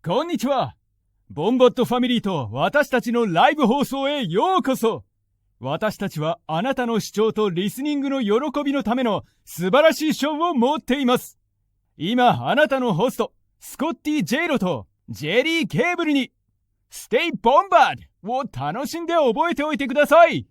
こんにちは。ボンバットファミリーと私たちのライブ放送へようこそ。私たちはあなたの視聴とリスニングの喜びのための素晴らしいショーを持っています。今あなたのホストスコッティ・ジェイロとジェリー・ケーブルにステイ・ボンバードを楽しんで覚えておいてください。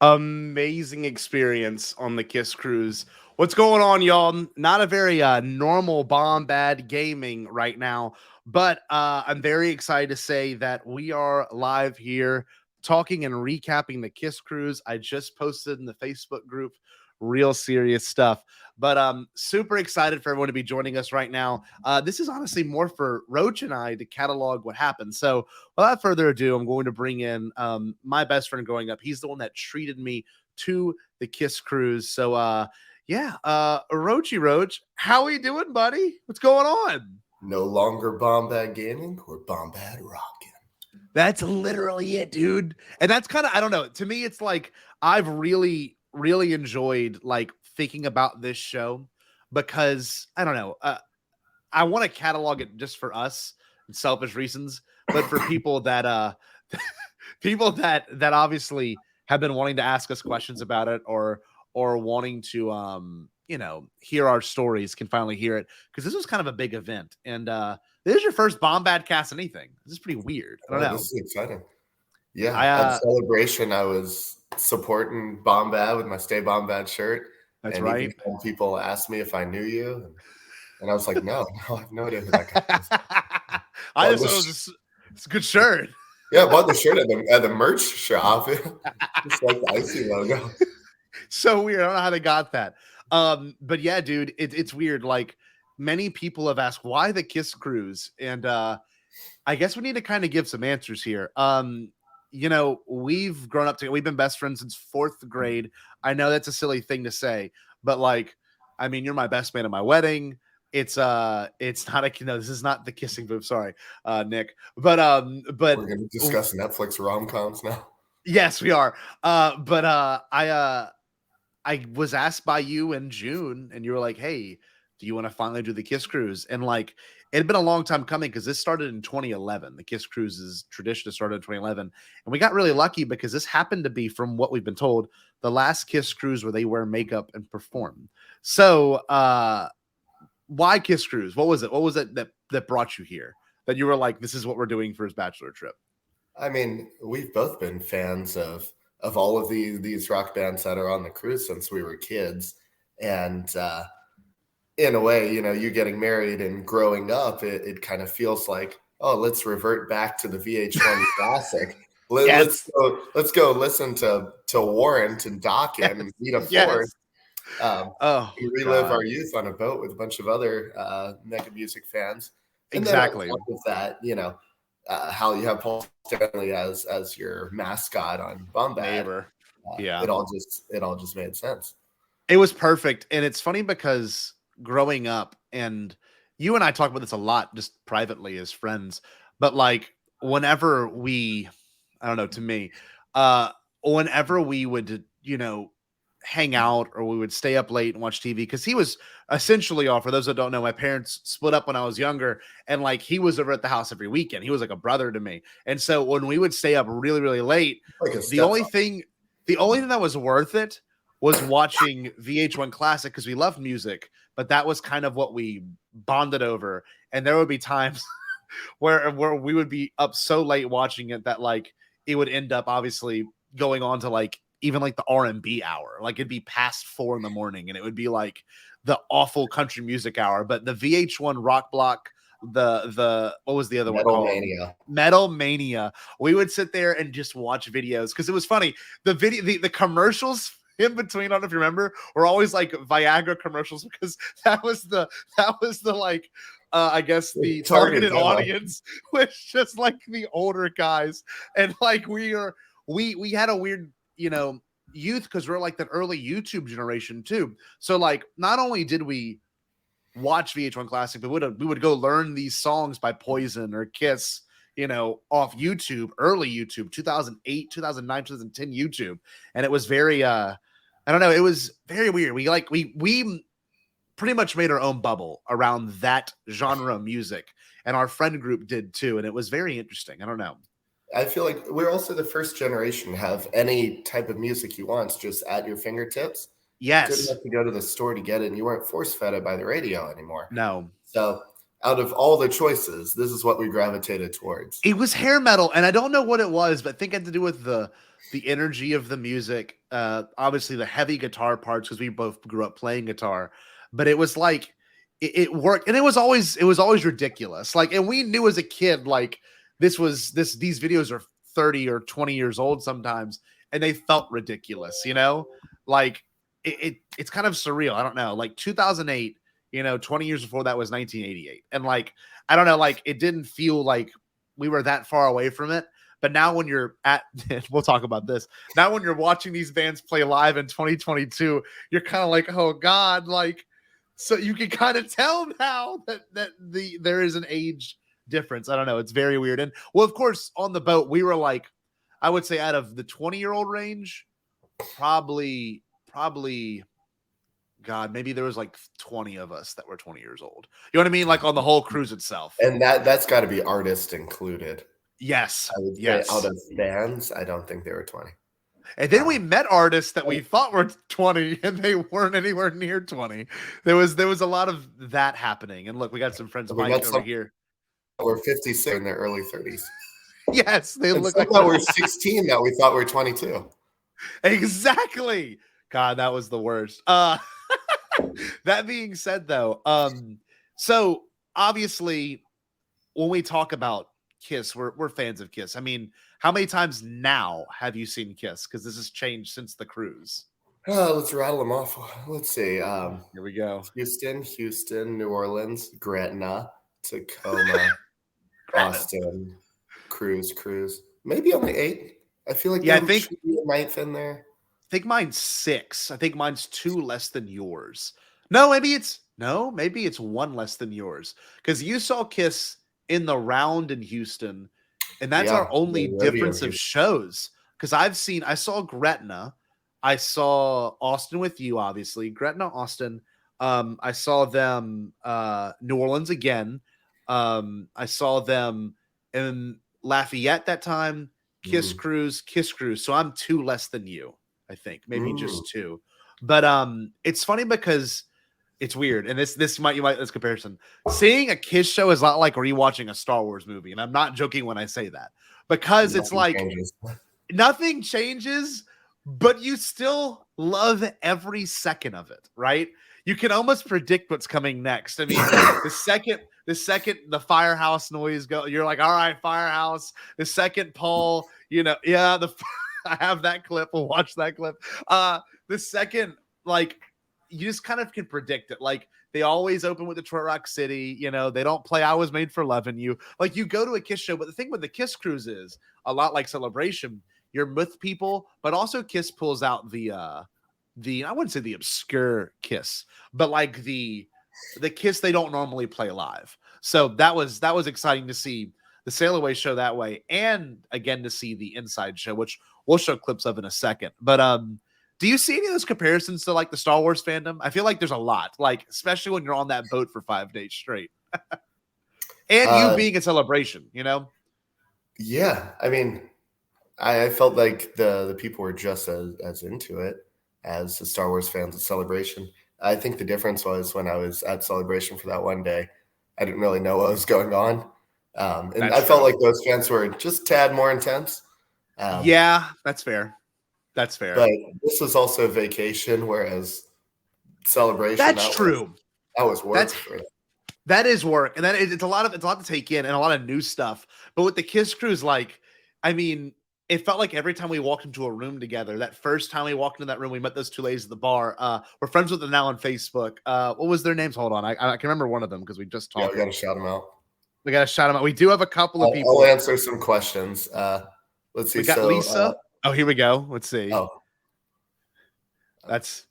Amazing experience on the Kiss Cruise. What's going on, y'all? Not a very normal Bombad Gaming right now, but I'm very excited to say that we are live here talking and recapping the Kiss Cruise. I just posted in the Facebook group, real serious stuff. But super excited for everyone to be joining us right now. This is honestly more for Roach and I to catalog what happened. So without further ado, I'm going to bring in my best friend growing up. He's the one that treated me to the Kiss Cruise. So Roachy Roach, how are you doing, buddy? What's going on? No longer Bombad Gaming or Bombad Rockin'. That's literally it, dude. And that's kind of, I don't know. To me, it's like I've really enjoyed like thinking about this show because I don't know. I want to catalog it just for us, selfish reasons, but for people that people that obviously have been wanting to ask us questions about it or wanting to hear our stories can finally hear it, because this was kind of a big event. And this is your first Bombadcast anything. This is pretty weird. I don't know. This is exciting. Yeah, at Celebration, I was supporting Bombad with my Stay Bombad shirt. That's right. Even people asked me if I knew you, and I was like, no, I have no idea who that guy is. I just thought it's a good shirt. Yeah, I bought the shirt at the merch shop. Just like the icy logo. So weird. I don't know how they got that. But yeah, dude, it's weird. Like, many people have asked why the Kiss Cruise, and I guess we need to kind of give some answers here. We've grown up together. We've been best friends since 4th grade. I know that's a silly thing to say, but like, I mean, you're my best man at my wedding. It's not this is not the kissing booth. Sorry, Nick. But we're going to discuss Netflix rom-coms now. Yes, we are. I was asked by you in June, and you were like, hey, do you want to finally do the Kiss Cruise? And like, it had been a long time coming because this started in 2011. The Kiss Cruise's tradition started in 2011. And we got really lucky because this happened to be, from what we've been told, the last Kiss Cruise where they wear makeup and perform. So why Kiss Cruise? What was it? What was it that brought you here? That you were like, this is what we're doing for his bachelor trip? I mean, we've both been fans of all of these rock bands that are on the cruise since we were kids. And in a way, you getting married and growing up, it kind of feels like, oh, let's revert back to the VH1 classic. Let's go listen to Warrant and Dokken and Vita Ford. We relive our youth on a boat with a bunch of other mega music fans. And exactly. Then on top of that, how you have Paul Stanley as your mascot on Bombad. Neighbor. Yeah. It all just made sense. It was perfect. And it's funny because growing up, and you and I talk about this a lot just privately as friends, but like whenever we, I don't know, to me, whenever we would, hang out or we would stay up late and watch TV, because he was essentially, for those that don't know, my parents split up when I was younger, and like he was over at the house every weekend. He was like a brother to me. And so when we would stay up really, really late, the only thing that was worth it was watching VH1 Classic, because we loved music, but that was kind of what we bonded over. And there would be times where we would be up so late watching it that like it would end up obviously going on to like even like the R&B hour. Like it'd be past 4 in the morning, and it would be like the awful country music hour. But the VH1 Rock Block, the what was the other one called? Metal Mania. We would sit there and just watch videos because it was funny. The commercials in between, I don't know if you remember, were always like Viagra commercials, because that was the like I guess the targeted audience was just like the older guys. And like we had a weird, youth, because we're like the early YouTube generation too. So like not only did we watch VH1 Classic, but we would go learn these songs by Poison or Kiss, off YouTube, early YouTube, 2008, 2009, 2010 YouTube. And it was very I don't know, it was very weird. We pretty much made our own bubble around that genre of music, and our friend group did too, and it was very interesting. I don't know. I feel like we're also the first generation to have any type of music you want just at your fingertips. Yes. You didn't have to go to the store to get it, and you weren't force-fed it by the radio anymore. No. So out of all the choices, this is what we gravitated towards. It was hair metal, and I don't know what it was, but I think it had to do with the energy of the music. Obviously the heavy guitar parts, because we both grew up playing guitar. But it was like it worked, and it was always ridiculous. Like, and we knew as a kid, like these videos are 30 or 20 years old sometimes, and they felt ridiculous, like it's kind of surreal. I don't know, like 2008, 20 years before that was 1988. And like, I don't know, like it didn't feel like we were that far away from it. But now when you're we'll talk about this. Now when you're watching these bands play live in 2022, you're kind of like, oh God, like, so you can kind of tell now that there is an age difference. I don't know. It's very weird. And well, of course, on the boat, we were like, I would say out of the 20-year-old range, probably, God, maybe there was like 20 of us that were 20 years old. You know what I mean? Like on the whole cruise itself. And that's got to be artists included. Yes. I would say out of bands, I don't think there were 20. And then we met artists that we thought were 20, and they weren't anywhere near 20. There was a lot of that happening. And look, we got some friends Mike over here. We're 56 in their early 30s. Yes, they look like we're 16 that we thought we were 22. Exactly. God, that was the worst. That being said, though, so obviously when we talk about Kiss, we're fans of Kiss. I mean, how many times now have you seen Kiss? Because this has changed since the cruise. Let's rattle them off. Let's see. Here we go. Houston, New Orleans, Gretna, Tacoma, Austin, Cruise. Maybe only 8. I feel like I think should be a 9th in there. I think mine's 6. I think mine's 2 less than yours. No, maybe it's 1 less than yours. Because you saw Kiss in the round in Houston, and that's our only difference of shows. Because I saw Gretna, I saw Austin with you, obviously, Gretna, Austin. I saw them New Orleans again. I saw them in Lafayette that time. Kiss Cruise. So I'm 2 less than you, I think, maybe just 2. But it's funny because it's weird, and this comparison. Seeing a Kiss show is not like rewatching a Star Wars movie, and I'm not joking when I say that, because it's like nothing changes, but you still love every second of it, right? You can almost predict what's coming next. I mean, the second the firehouse noise go, you're like, all right, firehouse. The second Paul, I have that clip. We'll watch that clip. The second, like, you just kind of can predict it. Like, they always open with Detroit Rock City. They don't play I Was Made for Lovin' You. Like, you go to a Kiss show, but the thing with the Kiss cruise is a lot like Celebration. You're with people, but also Kiss pulls out the I wouldn't say the obscure Kiss, but like the Kiss they don't normally play live. So that was exciting to see the Sail Away show that way, and again to see the Inside show, which we'll show clips of in a second. But do you see any of those comparisons to like the Star Wars fandom? I feel like there's a lot, like especially when you're on that boat for 5 days straight, and you being a Celebration, Yeah, I mean, I felt like the people were just as into it as the Star Wars fans at Celebration. I think the difference was when I was at Celebration for that one day, I didn't really know what was going on. And I felt like those fans were just a tad more intense. Yeah, that's fair. That's fair. But this was also vacation, whereas celebration. That's true. That was work. That is work, and it's a lot to take in and a lot of new stuff. But with the Kiss Cruise, like, I mean, it felt like every time we walked into a room together, that first time we walked into that room, we met those two ladies at the bar. We're friends with them now on Facebook. What was their names? Hold on. I can remember one of them because we just talked. Yeah, we got to shout them out. We do have a couple of people. I'll answer some questions. Let's see. We got Lisa. Here we go. Let's see. Oh. That's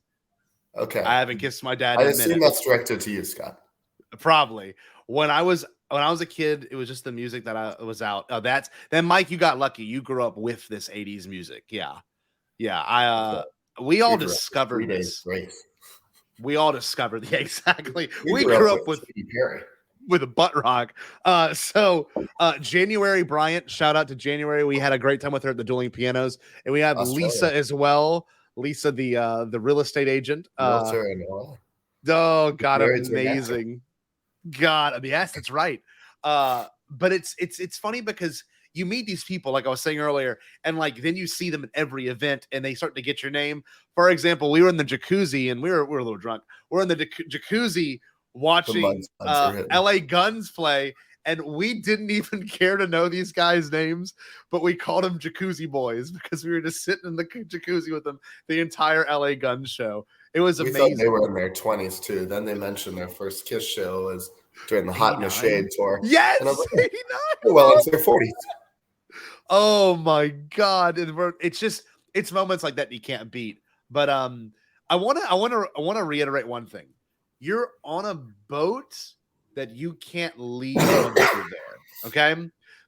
okay. I haven't kissed my dad I in a assume minute. that's directed to you, Scott. Probably. When I was a kid, it was just the music that was out. Then Mike, you got lucky. You grew up with this 80s music. Yeah. We all discovered this. We all discovered exactly. We grew up with Perry. With a butt rock. January Bryant, shout out to January. We had a great time with her at the Dueling Pianos. And we have Australia. Lisa as well. Lisa, the real estate agent. Oh God, amazing. God, yes, that's right. But it's funny because you meet these people, like I was saying earlier, and like then you see them at every event and they start to get your name. For example, we were in the jacuzzi and we were a little drunk. We're in the jacuzzi watching LA Guns play, and we didn't even care to know these guys' names, but we called them Jacuzzi Boys because we were just sitting in the jacuzzi with them the entire LA Guns show. It was amazing. Thought they were in their 20s too. Then they mentioned their first Kiss show was during the Hot in the Shade tour. Yes, and I was like, well, it's their 40s. Oh my God! It's moments like that you can't beat. But I want to reiterate one thing. You're on a boat that you can't leave when you're there. Okay,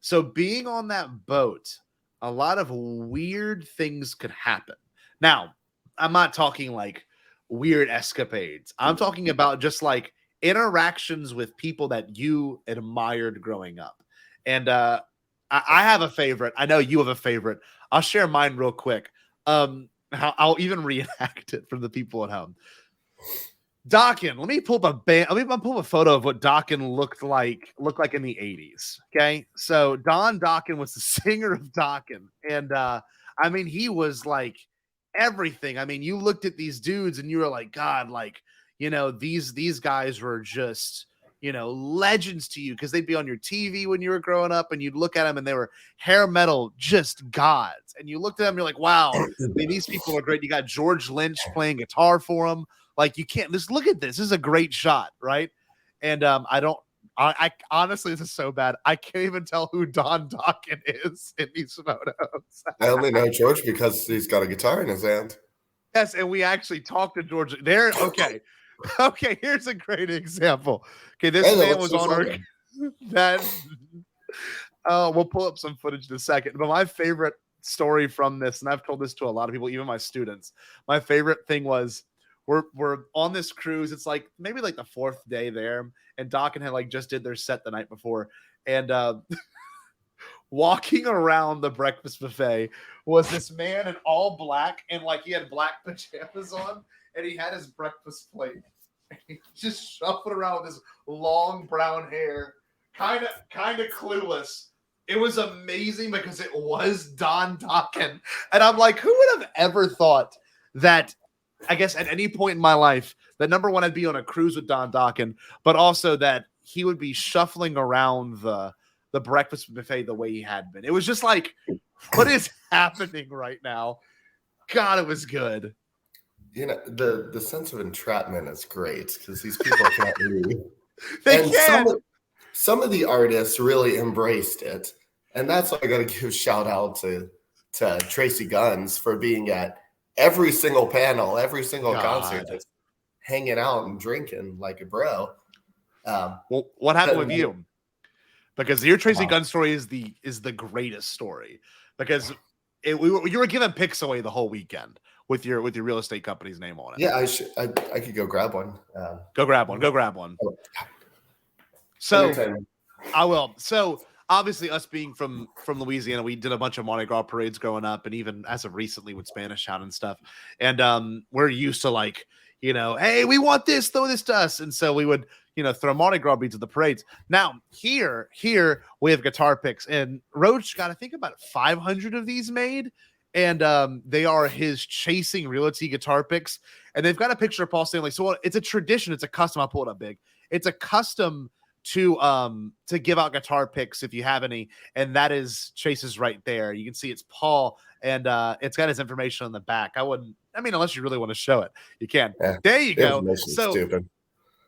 so being on that boat, a lot of weird things could happen. Now, I'm not talking like weird escapades. I'm talking about just like interactions with people that you admired growing up. And I have a favorite. I know you have a favorite. I'll share mine real quick. I'll even reenact it for the people at home. Dokken, let me pull up a photo of what Dokken looked like in the 80s. Okay. So Don Dokken was the singer of Dokken. And I mean, he was like everything. I mean, you looked at these dudes and you were like, God, like, you know, these guys were just, you know, legends to you because they'd be on your TV when you were growing up and you'd look at them and they were hair metal, just gods. And you looked at them, you're like, wow, I mean, these people are great. You got George Lynch playing guitar for them. Like, you can't just look at this. This is a great shot, right? And I honestly, this is so bad. I can't even tell who Don Dokken is in these photos. I only know George because he's got a guitar in his hand. Yes, and we actually talked to George. There, okay. Okay, here's a great example. Okay, this man was on our we'll pull up some footage in a second. But my favorite story from this, and I've told this to a lot of people, even my students. My favorite thing was we're on this cruise. It's like maybe like the fourth day there, and Dokken had like just did their set the night before, and walking around the breakfast buffet was this man in all black, and like he had black pajamas on, and he had his breakfast plate. And he just shuffled around with his long brown hair, kind of clueless. It was amazing because it was Don Dokken, and I'm like, who would have ever thought that? I guess at any point in my life, that number one, I'd be on a cruise with Don Dokken, but also that he would be shuffling around the breakfast buffet the way he had been. It was just like, what is happening right now? God, it was good. You know, the sense of entrapment is great because these people can't leave. They can't. Some of the artists really embraced it, and that's why I got to give a shout out to Tracy Guns for being at every single panel, every single concert, just hanging out and drinking like a bro. Well, what happened with you? Because your Tracy Gunn story is the greatest story because you were giving pics away the whole weekend with your real estate company's name on it. Yeah, I could go grab one. Go grab one. So I will. So obviously, us being from Louisiana, we did a bunch of Mardi Gras parades growing up, and even as of recently with Spanish Town and stuff. And we're used to like, you know, hey, we want this, throw this to us. And so we would, you know, throw Mardi Gras beads at the parades. Now here we have guitar picks, and Roach got I think about 500 of these made, and they are his Chasing Realty guitar picks, and they've got a picture of Paul Stanley. So it's a tradition. It's a custom. I'll pull it up big. It's a custom to give out guitar picks if you have any, and that is Chase's right there. You can see it's Paul, and it's got his information on the back. I mean, unless you really want to show it, you can. Yeah, there you go. So stupid.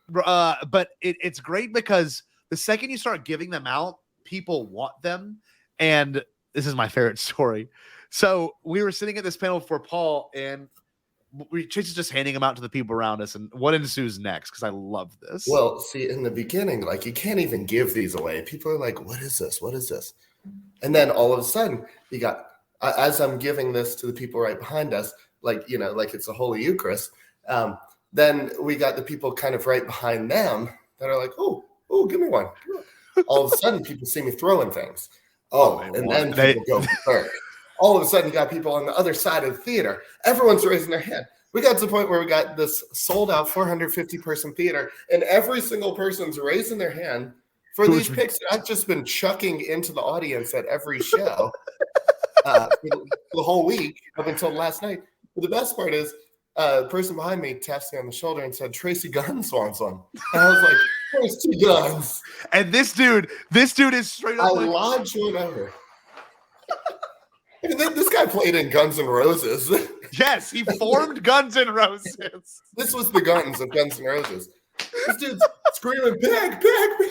But it's great because the second you start giving them out, people want them. And this is my favorite story. So we were sitting at this panel for Paul, and Chase is just handing them out to the people around us. And what ensues next? Because I love this. Well, see, in the beginning, like, you can't even give these away. People are like, what is this? What is this? And then all of a sudden, you got, as I'm giving this to the people right behind us, like, you know, like it's a Holy Eucharist. Then we got the people kind of right behind them that are like, oh, give me one. All of a sudden, people see me throwing things. And then people go berserk. All of a sudden, you got people on the other side of the theater. Everyone's raising their hand. We got to the point where we got this sold-out 450-person theater, and every single person's raising their hand for these picks that I've just been chucking into the audience at every show for the whole week up until last night. But the best part is, the person behind me tapped me on the shoulder and said, Tracy Guns wants one. And I was like, where's 2 guns? And this dude is straight up. I lodged one over. This guy played in Guns N' Roses. Yes, he formed Guns N' Roses. This was the Guns of Guns N' Roses. This dude's screaming, pig, pig, pig.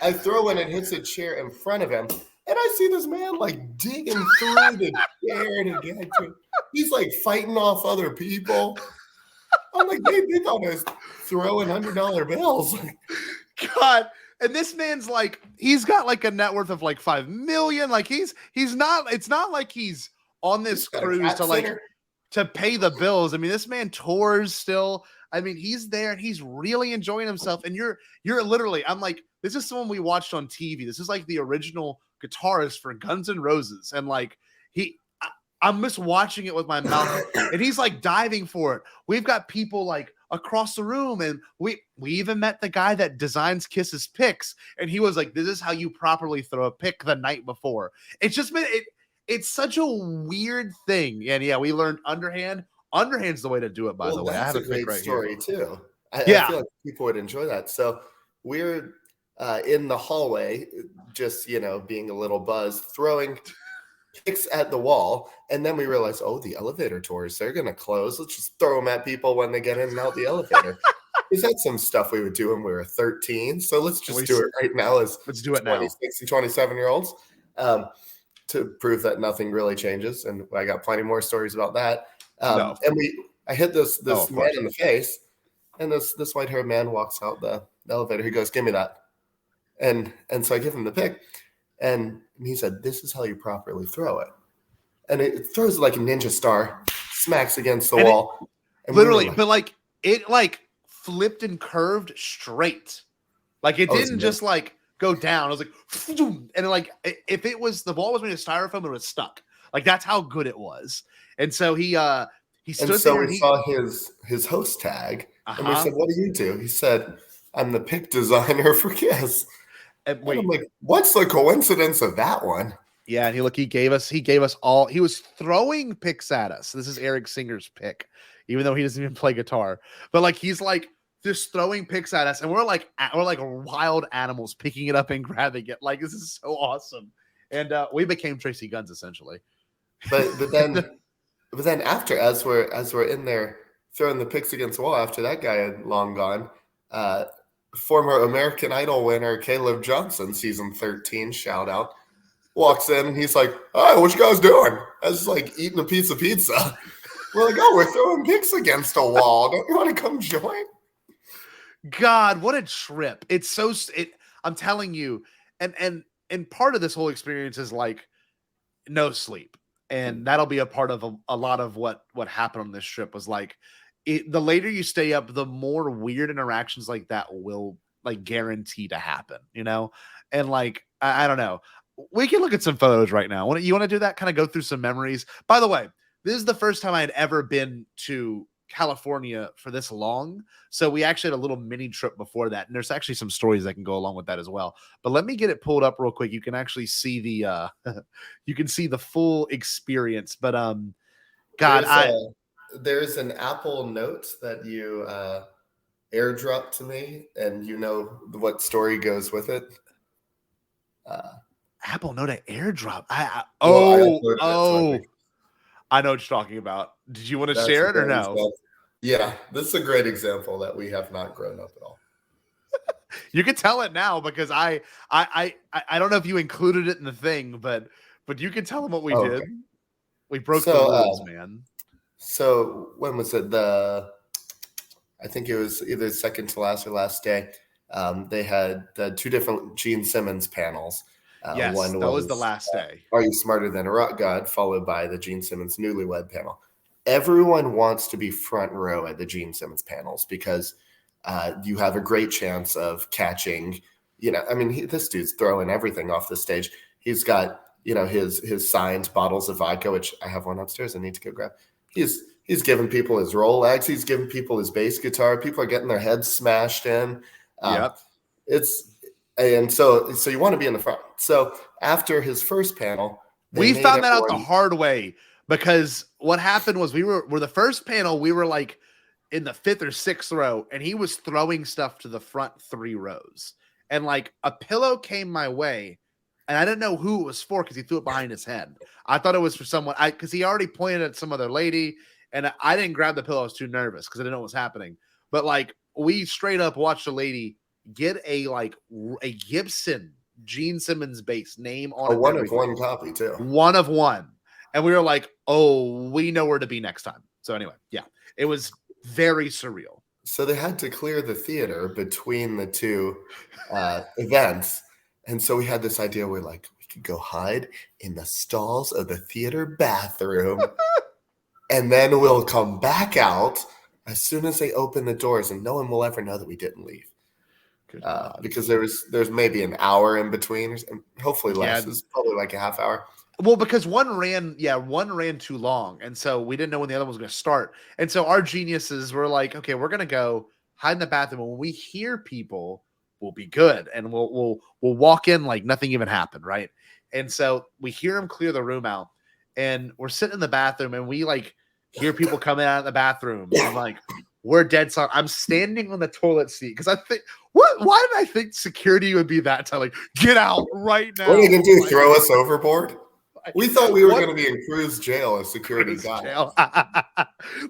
I throw in and hits a chair in front of him, and I see this man like digging through the chair to get to it. He's like fighting off other people. I'm like, they thought I was throwing $100 bills. God. And this man's like, he's got like a net worth of like 5 million. Like he's not, it's not like he's on this cruise to like to pay the bills. I mean, this man tours still. I mean, he's there and he's really enjoying himself. And you're literally, I'm like, this is someone we watched on TV. This is like the original guitarist for Guns N' Roses. And like I'm just watching it with my mouth, and he's like diving for it. We've got people like across the room, and we even met the guy that designs Kiss's picks, and he was like, "This is how you properly throw a pick the night before." It's just been it's such a weird thing, and yeah, we learned underhand. Underhand's the way to do it, by the way. I have a great right story here. too. I feel like people would enjoy that. So we're in the hallway, just being a little buzzed, throwing picks at the wall, and then we realize, the elevator tours, they're gonna close. Let's just throw them at people when they get in and out the elevator. Is that some stuff we would do when we were 13? So let's just do it right now as 26 and 27-year-olds to prove that nothing really changes. And I got plenty more stories about that. And I hit this man in the face, and this white-haired man walks out the elevator. He goes, "Give me that." And so I give him the pick. And he said, "This is how you properly throw it." And it throws like a ninja star, smacks against the wall. Literally, but like it like flipped and curved straight. Like it didn't just like go down. It was like, and like if it was the ball was made of styrofoam, it was stuck. Like that's how good it was. And so he stood and so there. We saw his host tag, and we said, "What do you do?" He said, "I'm the pick designer for Kiss." And I'm like, what's the coincidence of that one? Yeah, and he gave us all. He was throwing picks at us. This is Eric Singer's pick, even though he doesn't even play guitar. But like he's like just throwing picks at us, and we're like wild animals picking it up and grabbing it. Like this is so awesome. And we became Tracy Guns essentially. But then after as we're in there throwing the picks against the wall after that guy had long gone, former American Idol winner Caleb Johnson, season 13, shout out, walks in and he's like, "Hi, what you guys doing?" I was like eating a piece of pizza. We're like, "We're throwing picks against a wall. Don't you want to come join?" God, what a trip. It's so I'm telling you, and part of this whole experience is like no sleep. And that'll be a part of a lot of what happened on this trip was like, the later you stay up, the more weird interactions like that will like guarantee to happen, And like, I don't know. We can look at some photos right now. You want to do that? Kind of go through some memories. By the way, this is the first time I had ever been to California for this long. So we actually had a little mini trip before that. And there's actually some stories that can go along with that as well. But let me get it pulled up real quick. You can actually see the you can see the full experience. But God, there's an Apple Note that you airdropped to me, and you know what story goes with it. Apple Note airdrop. I know what you're talking about. Did you want to share it or no? Example. Yeah, this is a great example that we have not grown up at all. You can tell it now because I don't know if you included it in the thing, but you can tell them what we did. Okay. We broke the rules, man. So when was it? I think it was either second to last or last day. They had 2 different Gene Simmons panels. Yes, one was the last day. Are You Smarter Than a Rock God? Followed by the Gene Simmons Newlywed panel. Everyone wants to be front row at the Gene Simmons panels because you have a great chance of catching, this dude's throwing everything off the stage. He's got, his signed bottles of vodka, which I have one upstairs I need to go grab. He's giving people his Rolex. He's giving people his bass guitar. People are getting their heads smashed in. Yep. So you want to be in the front. So after his first panel, we found that out the hard way because what happened was we were the first panel. We were like in the 5th or 6th row, and he was throwing stuff to the front 3 rows, and like a pillow came my way, and I didn't know who it was for because he threw it behind his head. I thought it was for someone because he already pointed at some other lady, and I didn't grab the pillow. I was too nervous because I didn't know what was happening. But like we straight up watched a lady get a Gibson Gene Simmons bass name on a one of one copy too. One of one. And we were like, oh, we know where to be next time. So anyway, yeah, it was very surreal. So they had to clear the theater between the 2 events. And so we had this idea where we could go hide in the stalls of the theater bathroom. And then we'll come back out as soon as they open the doors, and no one will ever know that we didn't leave. Because there's maybe an hour in between, hopefully less. It's probably like a half hour. Well, because one ran too long, and so we didn't know when the other one was going to start. And so our geniuses were like, okay, we're going to go hide in the bathroom. When we hear people, we'll be good, and we'll walk in like nothing even happened, right? And so we hear them clear the room out, and we're sitting in the bathroom, and we like hear people coming out of the bathroom, and like we're dead silent. I'm standing on the toilet seat because I think, why did I think security would be that time? Like, get out right now. What are you going to do? Throw us overboard? We thought we were going to be in cruise jail as security guys.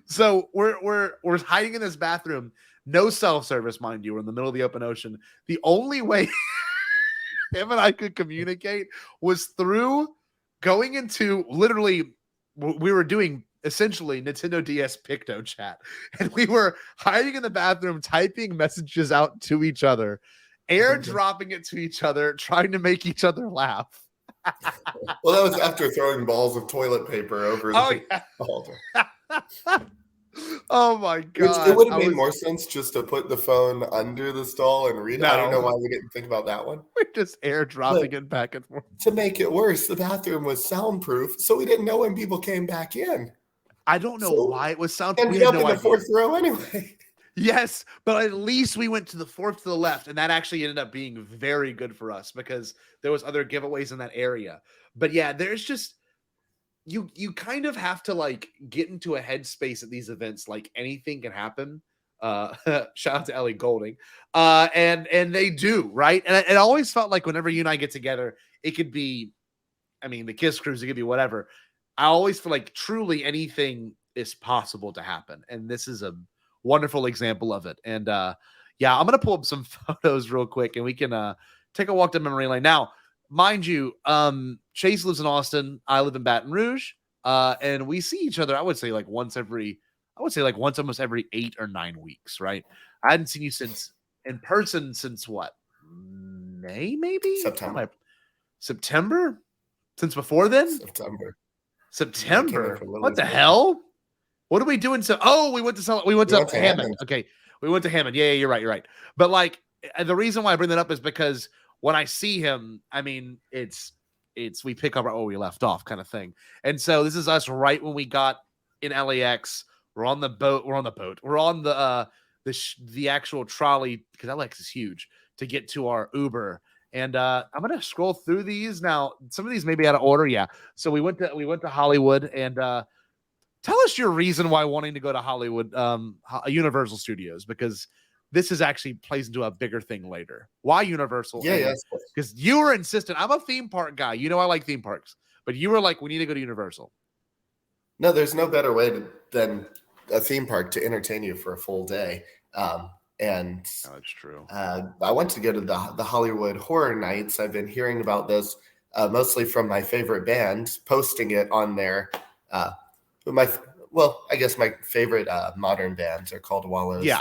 So we're hiding in this bathroom. No self-service, mind you. We're in the middle of the open ocean. The only way him and I could communicate was through going into literally, we were doing essentially Nintendo DS Picto chat. And we were hiding in the bathroom, typing messages out to each other, airdropping it to each other, trying to make each other laugh. Well, that was after throwing balls of toilet paper over the altar. Oh my God. It would have made more sense just to put the phone under the stall and read it. I don't know why we didn't think about that one. We're just airdropping it back and forth. To make it worse, the bathroom was soundproof, so we didn't know when people came back in. I don't know why it was soundproof. Ended up in the 4th row anyway. Yes, but at least we went to the 4th to the left, and that actually ended up being very good for us because there was other giveaways in that area. But yeah, there's just you kind of have to like get into a headspace at these events. Like anything can happen. Shout out to Ellie Golding. And they do, right? And it always felt like whenever you and I get together, it could be, the Kiss Cruise, it could be whatever. I always feel like truly anything is possible to happen. And this is a wonderful example of it. And I'm going to pull up some photos real quick and we can take a walk down memory lane. Now, mind you, Chase lives in Austin. I live in Baton Rouge. And we see each other, I would say once almost every 8 or 9 weeks, right? I hadn't seen you in person since what? May, maybe? September? Since before then? September. What the hell? What are we doing? We went to Hammond. Okay. We went to Hammond. Yeah, you're right. But the reason why I bring that up is because when I see him, it's we pick up where we left off kind of thing. And so this is us right when we got in LAX, We're on the boat. We're on the boat. We're on the actual trolley because LX is huge to get to our Uber. And I'm gonna scroll through these now. Some of these may be out of order. Yeah. So we went to Hollywood and tell us your reason why wanting to go to Hollywood, Universal Studios, because this is actually plays into a bigger thing later. Why Universal? Yeah, yes. Because you were insistent. I'm a theme park guy. You know I like theme parks, but you were like, we need to go to Universal. No, there's no better way than a theme park to entertain you for a full day. And that's true. I went to go to the Hollywood Horror Nights. I've been hearing about this mostly from my favorite band, posting it on their I guess my favorite modern bands are called Wallows. Yeah.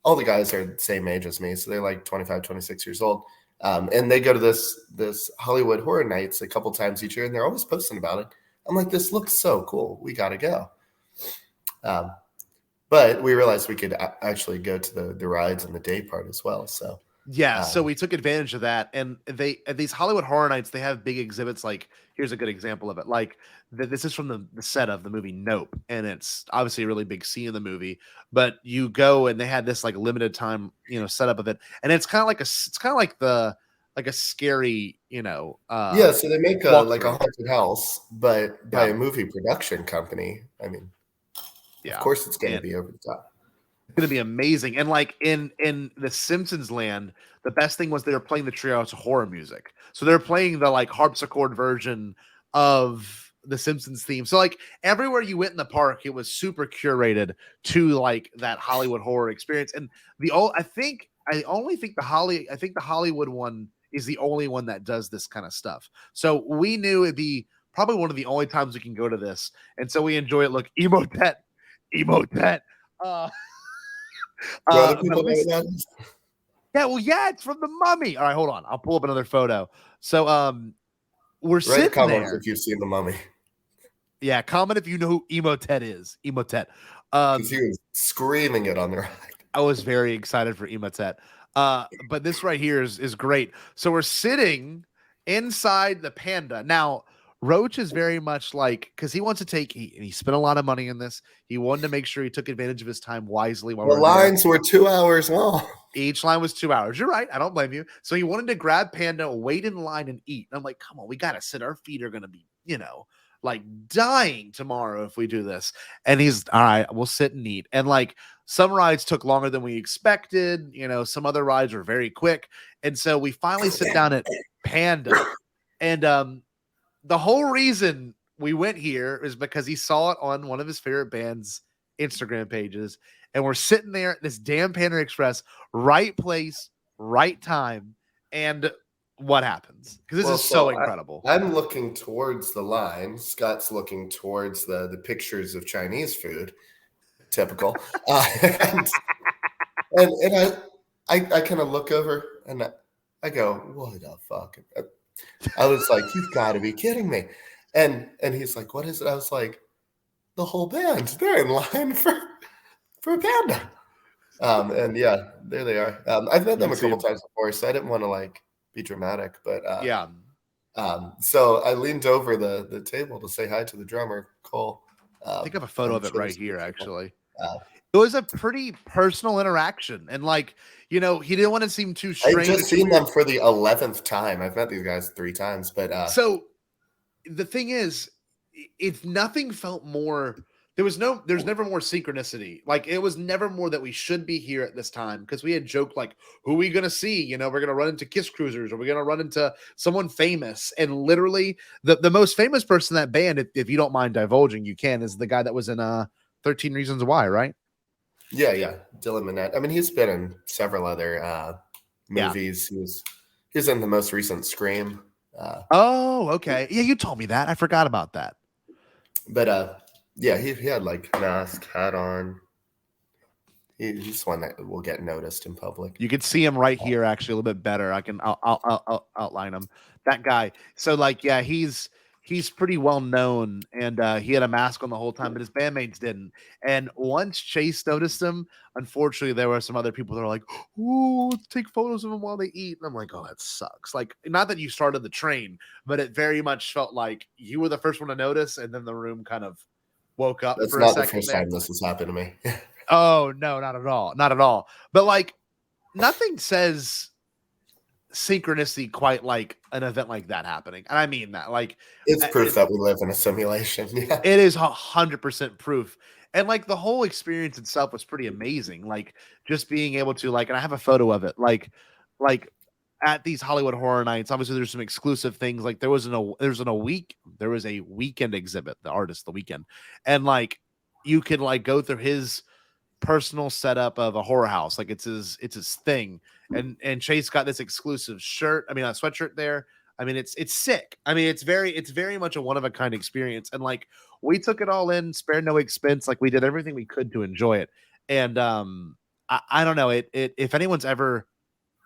All the guys are the same age as me, so they're like 25, 26 years old. And they go to this Hollywood Horror Nights a couple times each year, and they're always posting about it. I'm like, this looks so cool. We got to go. But we realized we could actually go to the rides and the day part as well. So yeah, so we took advantage of that, and at these Hollywood Horror Nights, they have big exhibits. Like, here's a good example of it. Like, this is from the set of the movie Nope, and it's obviously a really big scene in the movie. But you go, and they had this like limited time, setup of it, and it's kind of like a scary, yeah. So they make a haunted house, but by a movie production company. I mean, of course, it's going to be over the top. It's going to be amazing. And like in the Simpsons land, the best thing was they were playing the Treehouse of Horror music. So they're playing the like harpsichord version of the Simpsons theme. So like everywhere you went in the park, it was super curated to like that Hollywood horror experience. And I think the Hollywood one is the only one that does this kind of stuff. So we knew it'd be probably one of the only times we can go to this. And so we enjoy it. Look, Emotet. Yeah, it's from the Mummy. All right, hold on. I'll pull up another photo. So we're sitting there. If you've seen the Mummy. Yeah, comment if you know who Emotet is. Emotet. Because he was screaming it on the ride. I was very excited for Emotet. But this right here is great. So we're sitting inside the Panda. Now, Roach is very much like, because he wants to he spent a lot of money in this. He wanted to make sure he took advantage of his time wisely. The lines were 2 hours long. Each line was 2 hours. You're right. I don't blame you. So he wanted to grab Panda, wait in line, and eat. And I'm like, come on, we got to sit. Our feet are going to be, like dying tomorrow if we do this. And he's, all right, we'll sit and eat. And like some rides took longer than we expected. Some other rides were very quick. And so we finally sit down at Panda. And the whole reason we went here is because he saw it on one of his favorite band's Instagram pages. And we're sitting there at this damn Panda Express, right place, right time. And what happens? Because this is so incredible. I'm looking towards the line. Scott's looking towards the pictures of Chinese food. Typical. And I kind of look over and I go, what the fuck? I was like, you've got to be kidding me. And he's like, what is it? I was like, the whole band. They're in line for a Panda. And yeah, there they are. I've met them a couple times before, so I didn't want to like be dramatic, but so I leaned over the table to say hi to the drummer, Cole. I think I have a photo of it right here, actually. It was a pretty personal interaction, and like, he didn't want to seem too strange. I've just seen them for the 11th time. I've met these guys 3 times, but so the thing is, if nothing felt more. There's never more synchronicity. Like, it was never more that we should be here at this time, because we had joked like, who are we gonna see? We're gonna run into Kiss Cruisers, or we're gonna run into someone famous. And literally, the most famous person in that band, if you don't mind divulging, you can, is the guy that was in 13 Reasons Why, right? Yeah, Dylan Minnette. I mean, he's been in several other movies. Yeah. He's in the most recent Scream. Oh, okay. Yeah, you told me that. I forgot about that. But yeah, he had like mask, hat on. He's one that will get noticed in public. You can see him right here, actually, a little bit better. I'll outline him. That guy. So like, yeah, he's pretty well known, and he had a mask on the whole time, but his bandmates didn't. And once Chase noticed him, unfortunately, there were some other people that were like, "Ooh, let's take photos of him while they eat." And I'm like, "Oh, that sucks." Like, not that you started the train, but it very much felt like you were the first one to notice, and then the room kind of woke up That's for a not the second first there. time this has happened to me. Oh no, not at all. Not at all. But like nothing says synchronicity quite like an event like that happening. And I mean that. Like It's proof that we live in a simulation. Yeah. it is 100% proof. And like the whole experience itself was pretty amazing. Like just being able to like, and I have a photo of it, like at these Hollywood Horror Nights, obviously there's some exclusive things. Like there was a weekend exhibit, the artist, the weekend. And like, you could like go through his personal setup of a horror house. Like it's his thing. And Chase got this exclusive shirt. I mean, a sweatshirt there. I mean, it's sick. I mean, it's very much a one of a kind experience. And like we took it all in, spared no expense. Like we did everything we could to enjoy it. And I don't know. It if anyone's ever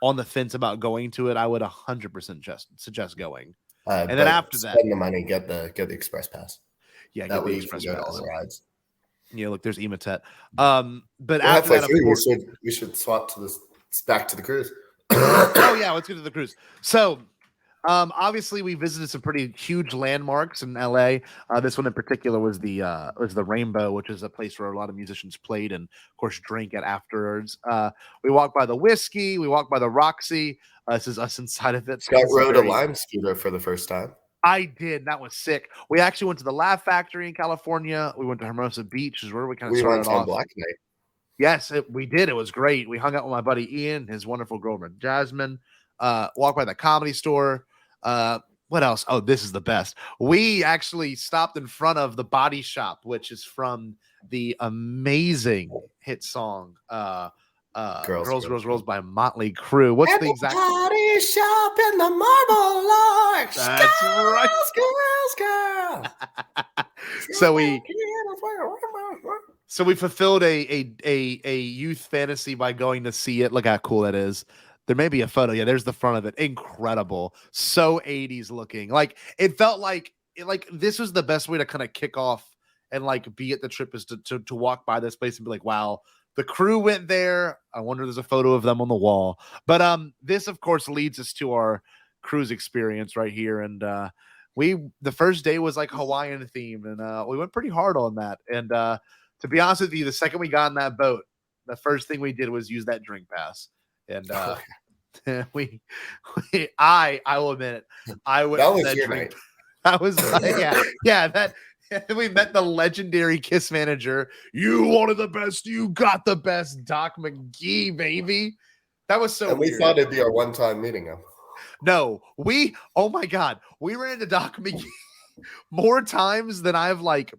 on the fence about going to it, I would 100% suggest going. And then after that, spend the money, get the express pass. Yeah, that get the way express you can go to pass. all the rides. Yeah, look, there's Emotet. But Well, after that, of course, we should swap to this back to the cruise. Oh yeah, let's get to the cruise. So obviously we visited some pretty huge landmarks in LA. This one in particular was the Rainbow, which is a place where a lot of musicians played and of course drank at afterwards. We walked by the Whiskey, we walked by the Roxy. This is us inside of it. Scott rode a Lime scooter for the first time. I did. That was sick. We actually went to the Laugh Factory in California. We went to Hermosa Beach, is where we kind of started off. Black Night. Yes, we did. It was great. We hung out with my buddy Ian, his wonderful girlfriend Jasmine. Walked by the Comedy Store. What else? Oh, this is the best. We actually stopped in front of the Body Shop, which is from the amazing hit song Girls by Motley Crue. What's the exact Body Shop in the Marble Arch? That's right. So we fulfilled a youth fantasy by going to see it. Look how cool that is. There may be a photo. Yeah, there's the front of it. Incredible. So 80s looking. Like it felt like this was the best way to kind of kick off and like be at the trip, is to walk by this place and be like, wow, the crew went there. I wonder if there's a photo of them on the wall. But this of course leads us to our cruise experience right here. And the first day was like Hawaiian themed, and we went pretty hard on that. And to be honest with you, the second we got in that boat, the first thing we did was use that drink pass. And I will admit it. I went that was that your drink. night. I was that we met the legendary Kiss manager. You wanted the best, you got the best, Doc McGee, baby. That was so and we weird. thought it'd be our one time meeting him. No, oh my god, we ran into Doc McGee more times than I've like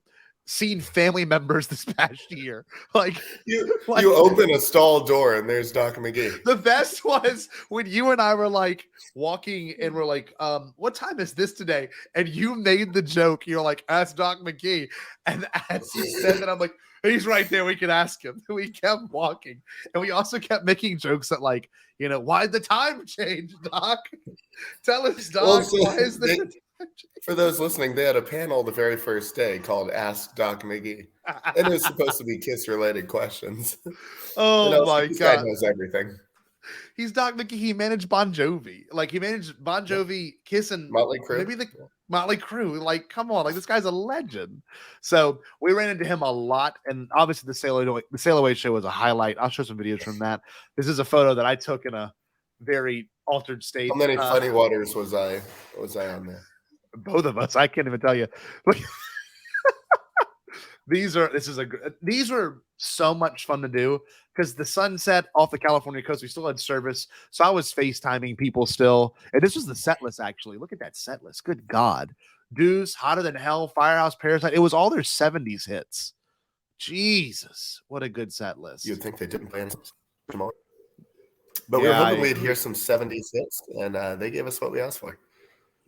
seen family members this past year. Like you open a stall door and there's Doc McGee. The best was when you and I were like walking and we're like, what time is this today? And you made the joke. You're like, ask Doc McGee. And as you said that, I'm like, he's right there. We can ask him. We kept walking. And we also kept making jokes that like, why'd the time change, Doc? Tell us, Doc, Well, so why is this? For those listening, they had a panel the very first day called Ask Doc McGee. And it was supposed to be Kiss-related questions. Oh, my this God. guy knows everything. He's Doc McGee. He managed Bon Jovi. Like, he managed Bon Jovi, Kiss, and Motley Crue. Maybe the Motley Crue. Like, come on. Like, this guy's a legend. So we ran into him a lot. And obviously the Sail Away show was a highlight. I'll show some videos from that. This is a photo that I took in a very altered state. How many funny waters was I on there? Both of us. I can't even tell you. These were so much fun to do because the sunset off the California coast, we still had service. So I was FaceTiming people still. And this was the set list, actually. Look at that set list. Good God. Deuce, Hotter Than Hell, Firehouse, Parasite. It was all their 70s hits. Jesus. What a good set list. You'd think they didn't play in tomorrow. But we were hoping we'd hear some 70s hits, and they gave us what we asked for.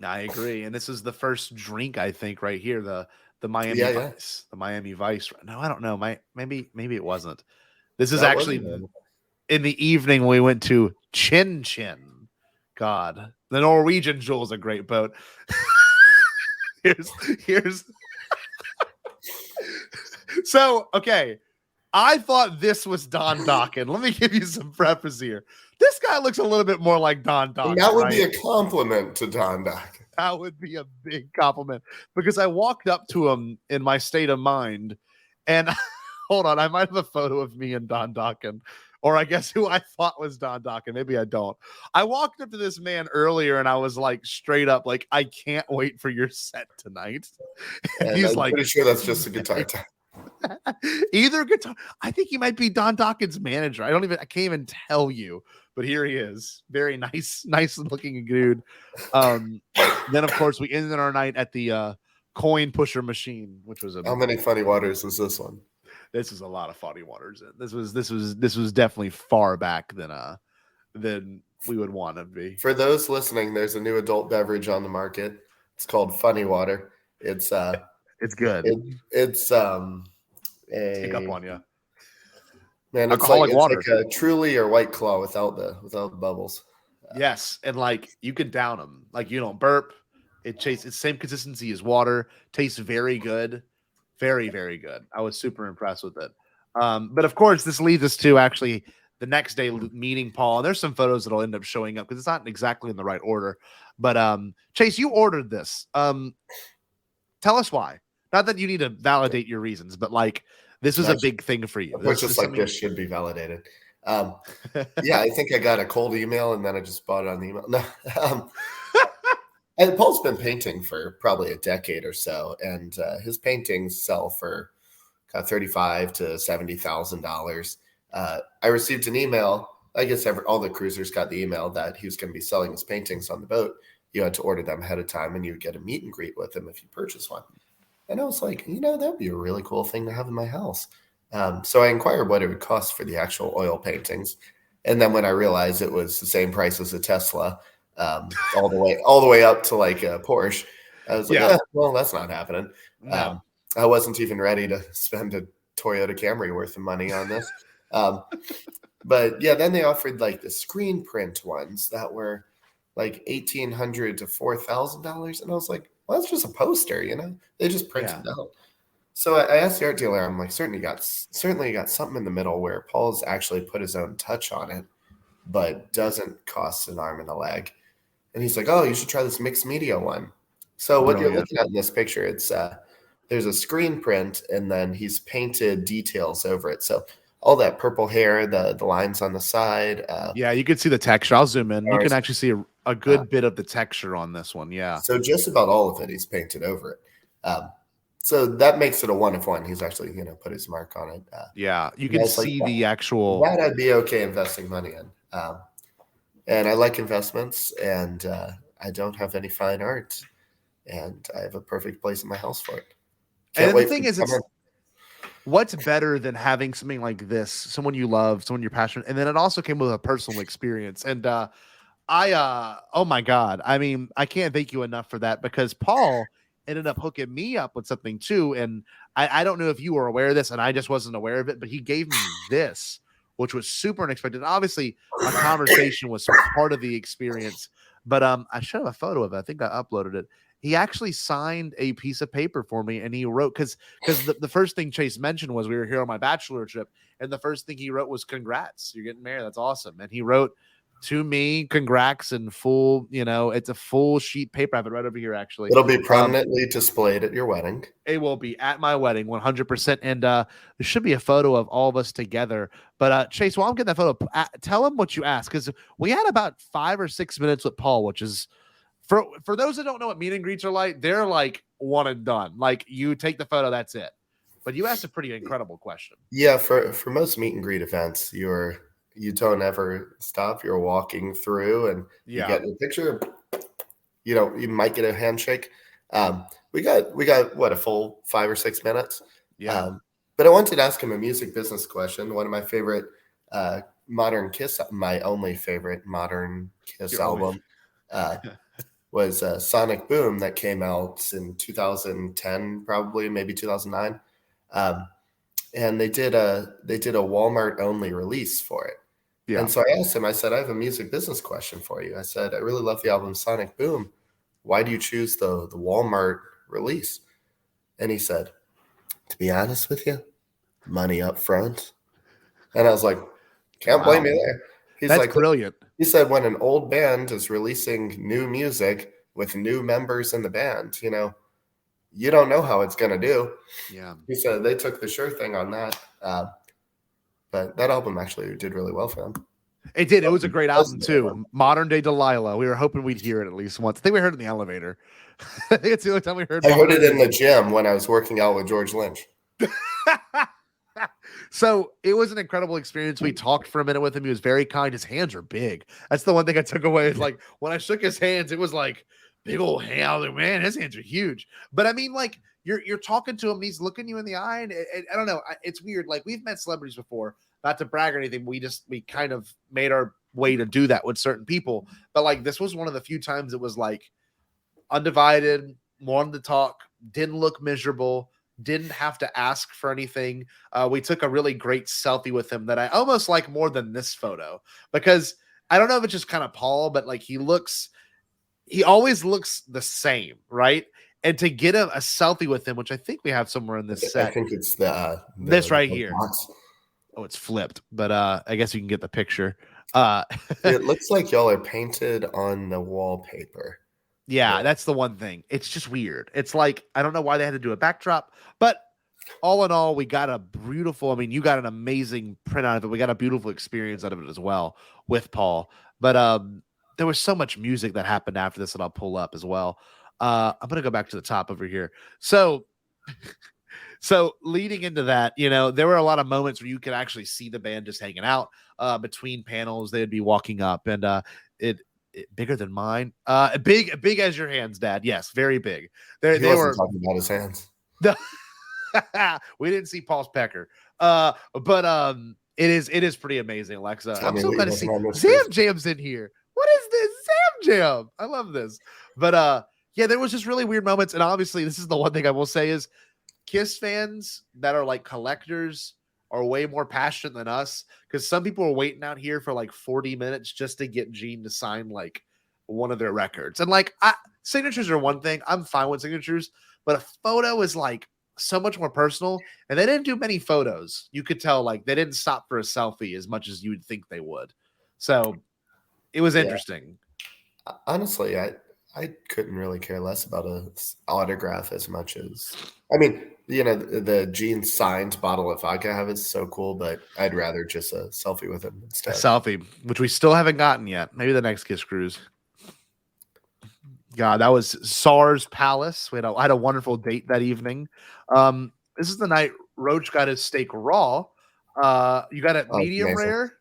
I agree. And this is the first drink, I think, right here. The Miami Vice. The Miami Vice. No, I don't know. Maybe it wasn't. This is actually in the evening we went to Chin Chin. God. The Norwegian Jewel is a great boat. Here's So, okay. I thought this was Don Dokken. Let me give you some preface here. This guy looks a little bit more like Don Dokken. And that would be a compliment to Don Dokken. That would be a big compliment because I walked up to him in my state of mind and hold on, I might have a photo of me and Don Dokken, or I guess who I thought was Don Dokken. Maybe I don't. I walked up to this man earlier and I was like straight up like, I can't wait for your set tonight. And he's I'm like, pretty sure that's just a guitar time. Either guitar. I think he might be Don Dokken's manager. I can't even tell you, but here he is. Very nice looking dude. Then of course we ended our night at the coin pusher machine, which was How many funny waters was this one? This is a lot of funny waters. This was definitely far back than we would want to be. For those listening, there's a new adult beverage on the market. It's called Funny Water. It's good. It's Pick up on you. Man, it's alcoholic like water. It's like a Truly or White Claw without the bubbles. Yes, and like you can down them. Like you don't burp. It's same consistency as water. Tastes very good. Very, very good. I was super impressed with it. But of course, this leads us to actually the next day meeting Paul. And there's some photos that'll end up showing up because it's not exactly in the right order. But Chase, you ordered this. Tell us why. Not that you need to validate your reasons, but like this was a big thing for you. This just like this should be validated. Yeah, I think I got a cold email and then I just bought it on the email. No, and Paul's been painting for probably a decade or so, and his paintings sell for $35,000 to $70,000. I received an email. I guess all the cruisers got the email that he was going to be selling his paintings on the boat. You had to order them ahead of time, and you would get a meet and greet with him if you purchase one. And I was like, that'd be a really cool thing to have in my house. So I inquired what it would cost for the actual oil paintings. And then when I realized it was the same price as a Tesla, all the way up to like a Porsche, I was like, well, that's not happening. No. I wasn't even ready to spend a Toyota Camry worth of money on this. But yeah, then they offered like the screen print ones that were like $1,800 to $4,000. And I was like, well, that's just a poster, they just print it out. So I asked the art dealer, I'm like, certainly got something in the middle where Paul's actually put his own touch on it, but doesn't cost an arm and a leg. And he's like, oh, you should try this mixed media one. So what you're looking at in this picture, it's there's a screen print and then he's painted details over it. So all that purple hair, the lines on the side. You can see the texture. I'll zoom in. You can actually see a good bit of the texture on this one. Yeah. So just about all of it, he's painted over it. So that makes it a 1 of 1. He's actually, put his mark on it. You can see like the actual. That I'd be okay investing money in. And I like investments, and I don't have any fine art, and I have a perfect place in my house for it. And the thing is, what's better than having something like this, someone you love, someone you're passionate, and then it also came with a personal experience. And oh my God, I mean, I can't thank you enough for that because Paul ended up hooking me up with something too. And I don't know if you were aware of this, and I just wasn't aware of it, but he gave me this, which was super unexpected. Obviously, a conversation was part of the experience, but I should have a photo of it. I think I uploaded it. He actually signed a piece of paper for me, and he wrote, because the first thing Chase mentioned was we were here on my bachelor trip, and the first thing he wrote was, congrats, you're getting married. That's awesome. And he wrote to me, congrats, and full, it's a full sheet paper. I have it right over here, actually. It'll be prominently displayed at your wedding. It will be at my wedding, 100%. And there should be a photo of all of us together. But Chase, while I'm getting that photo, tell him what you asked, because we had about 5 or 6 minutes with Paul, which is, for those that don't know what meet and greets are like, they're like one and done. Like you take the photo, that's it. But you asked a pretty incredible question. Yeah, for most meet and greet events, you don't ever stop. You're walking through and you get the picture. You might get a handshake. We got what, a full 5 or 6 minutes. Yeah. But I wanted to ask him a music business question. One of my favorite modern Kiss, my only favorite modern Kiss album was Sonic Boom that came out in 2010, probably maybe 2009. And they did a Walmart only release for it. Yeah. And so I asked him, I said, I have a music business question for you. I said, I really love the album Sonic Boom. Why do you choose the Walmart release? And he said, to be honest with you, money up front. And I was like, can't blame me there. He's That's like, brilliant. He said, when an old band is releasing new music, with new members in the band, you know, you don't know how it's going to do. Yeah. He said they took the sure thing on that. But that album actually did really well for them. It did. It was a great album too. Modern Day Delilah. We were hoping we'd hear it at least once. I think we heard it in the elevator. I think it's the only time we heard. I heard it in the gym when I was working out with George Lynch. So it was an incredible experience. We talked for a minute with him. He was very kind. His hands are big. That's the one thing I took away. Is like when I shook his hands, it was like big old hand. I was like, man, his hands are huge. But I mean, like you're talking to him, and he's looking you in the eye, and I don't know. It's weird. Like we've met celebrities before. Not to brag or anything, we kind of made our way to do that with certain people. But like this was one of the few times it was like undivided, wanted to talk, didn't look miserable, didn't have to ask for anything. We took a really great selfie with him that I almost like more than this photo, because I don't know if it's just kind of Paul, but like he always looks the same, right? And to get a selfie with him, which I think we have somewhere in this set. I think it's this right the here. box. Oh, it's flipped, but I guess you can get the picture. It looks like y'all are painted on the wallpaper. Yeah, that's the one thing. It's just weird. It's like, I don't know why they had to do a backdrop, but all in all, we got a beautiful, I mean, you got an amazing print out of it. We got a beautiful experience out of it as well with Paul. But there was so much music that happened after this that I'll pull up as well. I'm going to go back to the top over here. So leading into that, you know, there were a lot of moments where you could actually see the band just hanging out between panels. They'd be walking up, and it bigger than mine. Big as your hands, Dad. Yes, very big. They were talking about his hands. We didn't see Paul's pecker. But it is pretty amazing, Alexa. I'm so glad to see Zam Jam's in here. What is this? Zam Jam. I love this. But yeah, there was just really weird moments, and obviously this is the one thing I will say is Kiss fans that are like collectors are way more passionate than us, because some people are waiting out here for like 40 minutes just to get Gene to sign like one of their records. And like signatures are one thing. I'm fine with signatures, but a photo is like so much more personal, and they didn't do many photos. You could tell like they didn't stop for a selfie as much as you would think they would. So it was interesting. Honestly, I couldn't really care less about an autograph as much as, I mean, you know, the Gene signed bottle of vodka I have is so cool, but I'd rather just a selfie with him instead. A selfie, which we still haven't gotten yet. Maybe the next Kiss Cruise. God, that was SARS Palace. I had a wonderful date that evening. This is the night Roach got his steak raw. You got it medium rare.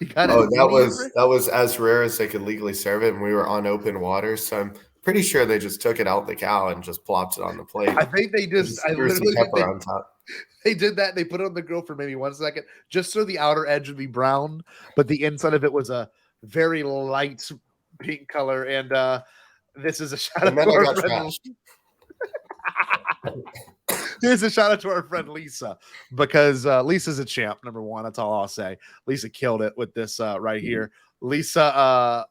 You got that was as rare as they could legally serve it, and we were on open water, so I'm pretty sure they just took it out the cow and just plopped it on the plate. I think they just threw some pepper on top. They did that. They put it on the grill for maybe 1 second, just so the outer edge would be brown, but the inside of it was a very light pink color. And this is a shout out to our friend. Here's a shout out to our friend Lisa, because Lisa's a champ. Number one, that's all I'll say. Lisa killed it with this right here. Lisa,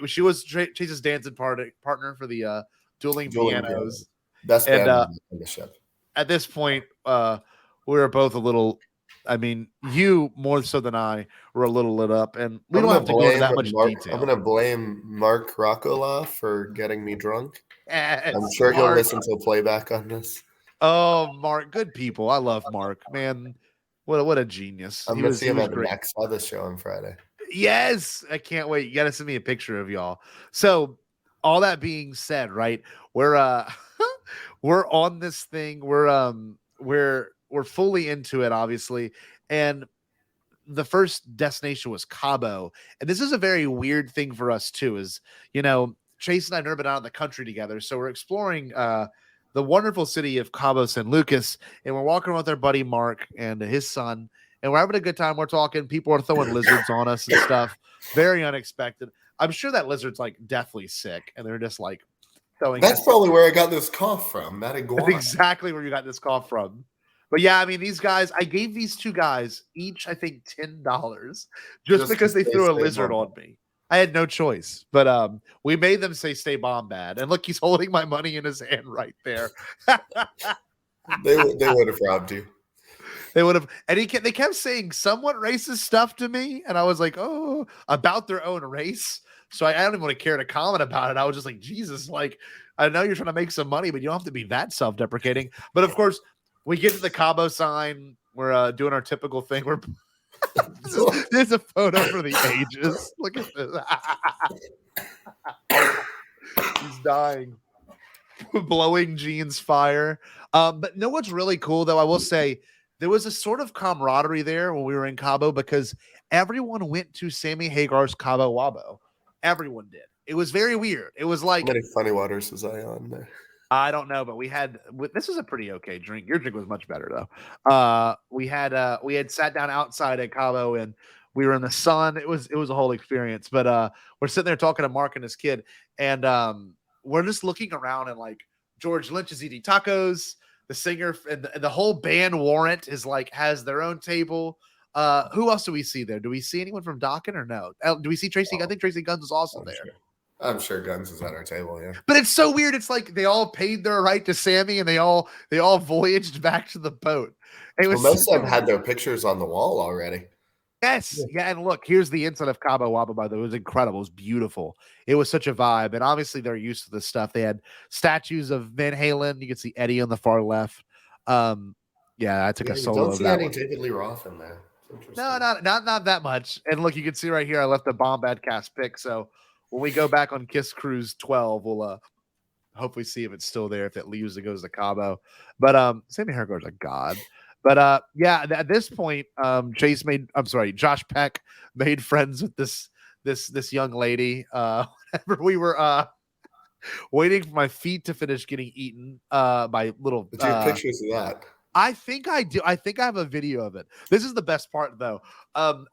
she was Chase's dancing partner for the dueling pianos. Best band in the ship. At this point, we were both a little. I mean, you more so than I were a little lit up, and we don't have to go into that much detail. I'm going to blame Mark Rockola for getting me drunk. Yes, I'm sure he'll listen to a playback on this. Oh, Mark, good people. I love Mark, man. What a genius. I'm going to see him at the next other show on Friday. Yes, I can't wait. You got to send me a picture of y'all. So, all that being said, right? We're we're on this thing. We're fully into it, obviously. And the first destination was Cabo. And this is a very weird thing for us too, is, you know, Chase and I have never been out in the country together. So we're exploring the wonderful city of Cabo San Lucas, and we're walking around with our buddy Mark and his son, and we're having a good time. We're talking. People are throwing lizards on us and stuff. Very unexpected. I'm sure that lizard's like deathly sick, and they're just like throwing. That's probably where I got this cough from. That iguana. That's exactly where you got this cough from. But yeah, I mean, these guys, I gave these two guys each, I think, $10 just because they threw a lizard on me. I had no choice, but we made them say "Stay Bombad," and look, he's holding my money in his hand right there. They would have robbed you. They would have, and they kept saying somewhat racist stuff to me, and I was like, "Oh, about their own race." So I don't even want to care to comment about it. I was just like, Jesus, like, I know you're trying to make some money, but you don't have to be that self-deprecating. But of course, we get to the Cabo sign. We're doing our typical thing. We're there's a photo for the ages. Look at this. He's dying. Blowing jeans fire. But know what's really cool, though? I will say there was a sort of camaraderie there when we were in Cabo because everyone went to Sammy Hagar's Cabo Wabo. Everyone did. It was very weird. It was like, how many funny waters was I on there? I don't know, but this was a pretty okay drink. Your drink was much better though. We had sat down outside at Cabo and we were in the sun. It was a whole experience. But we're sitting there talking to Mark and his kid, and we're just looking around, and like George Lynch is eating tacos. The singer and the whole band Warrant is like has their own table. Who else do we see there? Do we see anyone from Dokken or no? Do we see Tracy? I think Tracy Guns was also there. Sure. I'm sure Guns is at our table, yeah. But it's so weird. It's like they all paid their right to Sammy, and they all voyaged back to the boat. It was most of them had their pictures on the wall already. Yes, yeah. And look, here's the inside of Cabo Wabo. By the way, it was incredible. It was beautiful. It was such a vibe, and obviously they're used to this stuff. They had statues of Van Halen. You can see Eddie on the far left. Yeah, I took a solo. Don't of see that any one. David Lee Roth in there. No, not that much. And look, you can see right here, I left the Bombadcast pick. So when we go back on Kiss Cruise 12, we'll hopefully see if it's still there, if it leaves, it goes to Cabo. But Sammy Hagar's a god. But yeah, at this point, Josh Peck made friends with this young lady. Whenever we were waiting for my feet to finish getting eaten by little. Do you have pictures of that? I think I do. I think I have a video of it. This is the best part, though.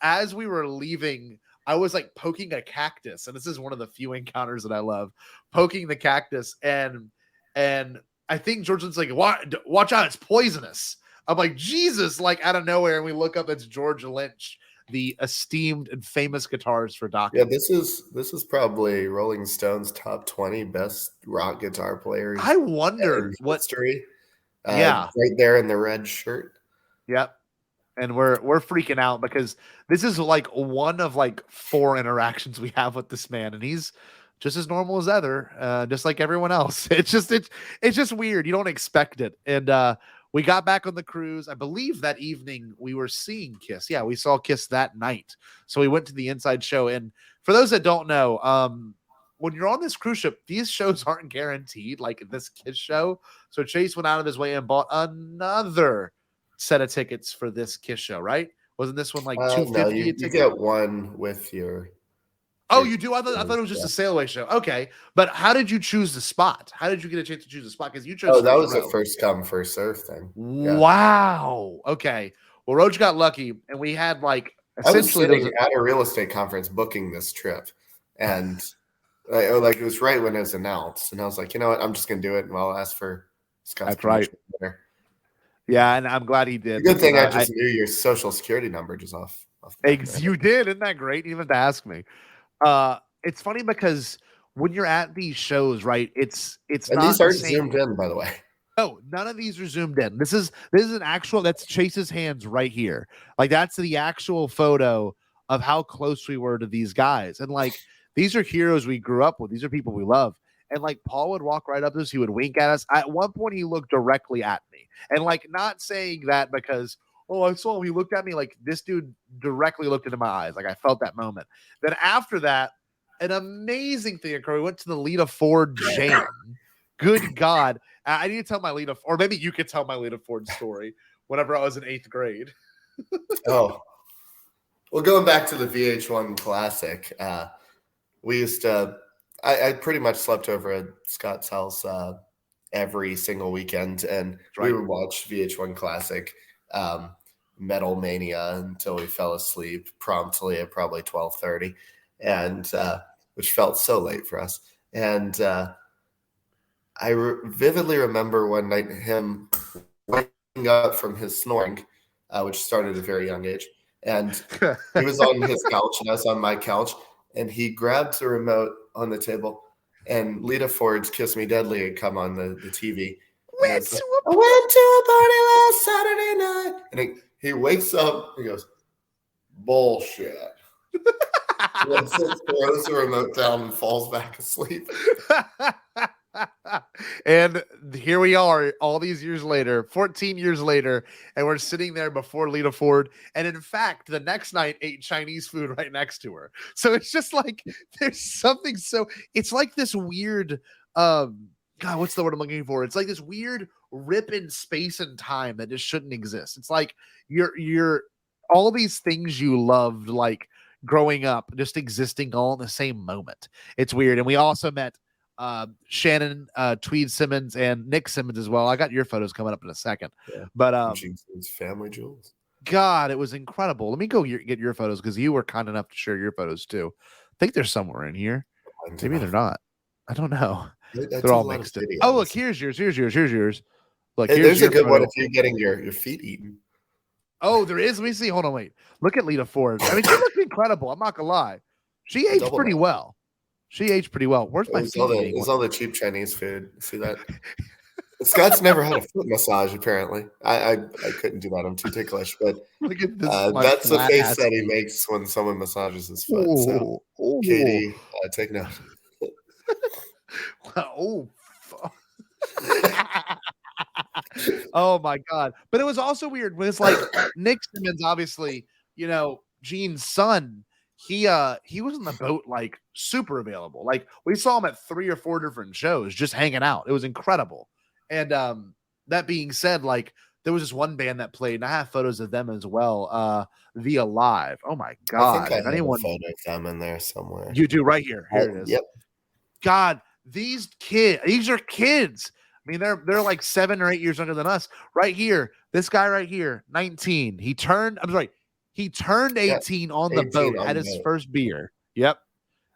As we were leaving, I was like poking a cactus, and this is one of the few encounters that I love. Poking the cactus, and I think George's like, "Watch out, it's poisonous." I'm like, Jesus, like out of nowhere, and we look up, it's George Lynch, the esteemed and famous guitarist for Dokken. Yeah, this is probably Rolling Stone's top 20 best rock guitar players. I wonder what history. Yeah, right there in the red shirt. Yep. And we're freaking out because this is like one of like 4 interactions we have with this man, and he's just as normal as other, just like everyone else. It's just weird. You don't expect it. And we got back on the cruise. I believe that evening we were seeing Kiss. Yeah, we saw Kiss that night. So we went to the inside show. And for those that don't know, when you're on this cruise ship, these shows aren't guaranteed, like this Kiss show. So Chase went out of his way and bought another set of tickets for this Kiss show, right? Wasn't this one like $250 no, a you ticket? get one with your. Oh, you do? I thought it was just a sail away show. Okay. But how did you choose the spot? How did you get a chance to choose the spot? Because you chose. Oh, that was a first come, first serve thing. Yeah. Wow. Okay. Well, Roach got lucky, and we had like essentially I was sitting at a real estate conference booking this trip, and like it was right when it was announced, and I was like, you know what, I'm just gonna do it, and I'll ask for Scott's. That's right. Dinner. Yeah, and I'm glad he did. Good thing I just knew your social security number just off you did. Isn't that great? You didn't have to ask me. It's funny because when you're at these shows, right? It's and not these aren't zoomed in, by the way. No, none of these are zoomed in. This is an actual. That's Chase's hands right here. Like that's the actual photo of how close we were to these guys. And like these are heroes we grew up with. These are people we love. And like Paul would walk right up to us. He would wink at us. At one point, he looked directly at me, and like not saying that because I saw him. He looked at me like this dude directly looked into my eyes. Like I felt that moment. Then after that, an amazing thing occurred. We went to the Lita Ford jam. Good God. I need to tell my Lita, or maybe you could tell my Lita Ford story whenever I was in 8th grade. Oh, well, going back to the VH1 Classic, we used to, I pretty much slept over at Scott's house every single weekend, and we would watch VH1 Classic Metal Mania until we fell asleep promptly at probably 12:30, and which felt so late for us. And I vividly remember one night him waking up from his snoring, which started at a very young age. And he was on his couch and I was on my couch, and he grabbed the remote on the table, and Lita Ford's Kiss Me Deadly had come on the TV. I went to a party last Saturday night. And he wakes up and he goes, bullshit. Vincent throws the remote down and falls back asleep. And here we are all these years later, 14 years later, and we're sitting there before Lita Ford. And in fact, the next night ate Chinese food right next to her. So it's just like there's something it's like this weird God, what's the word I'm looking for? It's like this weird rip in space and time that just shouldn't exist. It's like you're all these things you loved like growing up just existing all in the same moment. It's weird. And we also met Shannon Tweed Simmons and Nick Simmons as well. I got your photos coming up in a second. Yeah. But family jewels. God, it was incredible. Let me go get your photos because you were kind enough to share your photos too. I think they're somewhere in here. Maybe they're not. I don't know. They're all mixed in. Oh, look, here's yours. Here's yours. Look, hey, there's a good one if you're getting your feet eaten. Oh, there is. Let me see. Hold on, wait. Look at Lita Ford. I mean, she looked incredible. I'm not gonna lie. She aged pretty well. Where's my feet? It's all the cheap Chinese food. See that? Scott's never had a foot massage, apparently. I couldn't do that. I'm too ticklish. But look at this, that's the face that he makes when someone massages his foot. So, Katie, take note. Oh, oh my God. But it was also weird when it's like Nick Simmons, obviously, Gene's son, he was in the boat like super available. Like we saw him at 3 or 4 different shows just hanging out. It was incredible. And that being said, like there was this one band that played, and I have photos of them as well. The Alive. Oh my God. I think I have a photo of them in there somewhere. You do right here. Here it is. Yep. God, these are kids. I mean, they're like 7 or 8 years younger than us. Right here, this guy right here, 19. He turned 18 on the boat, had his first beer. Yep.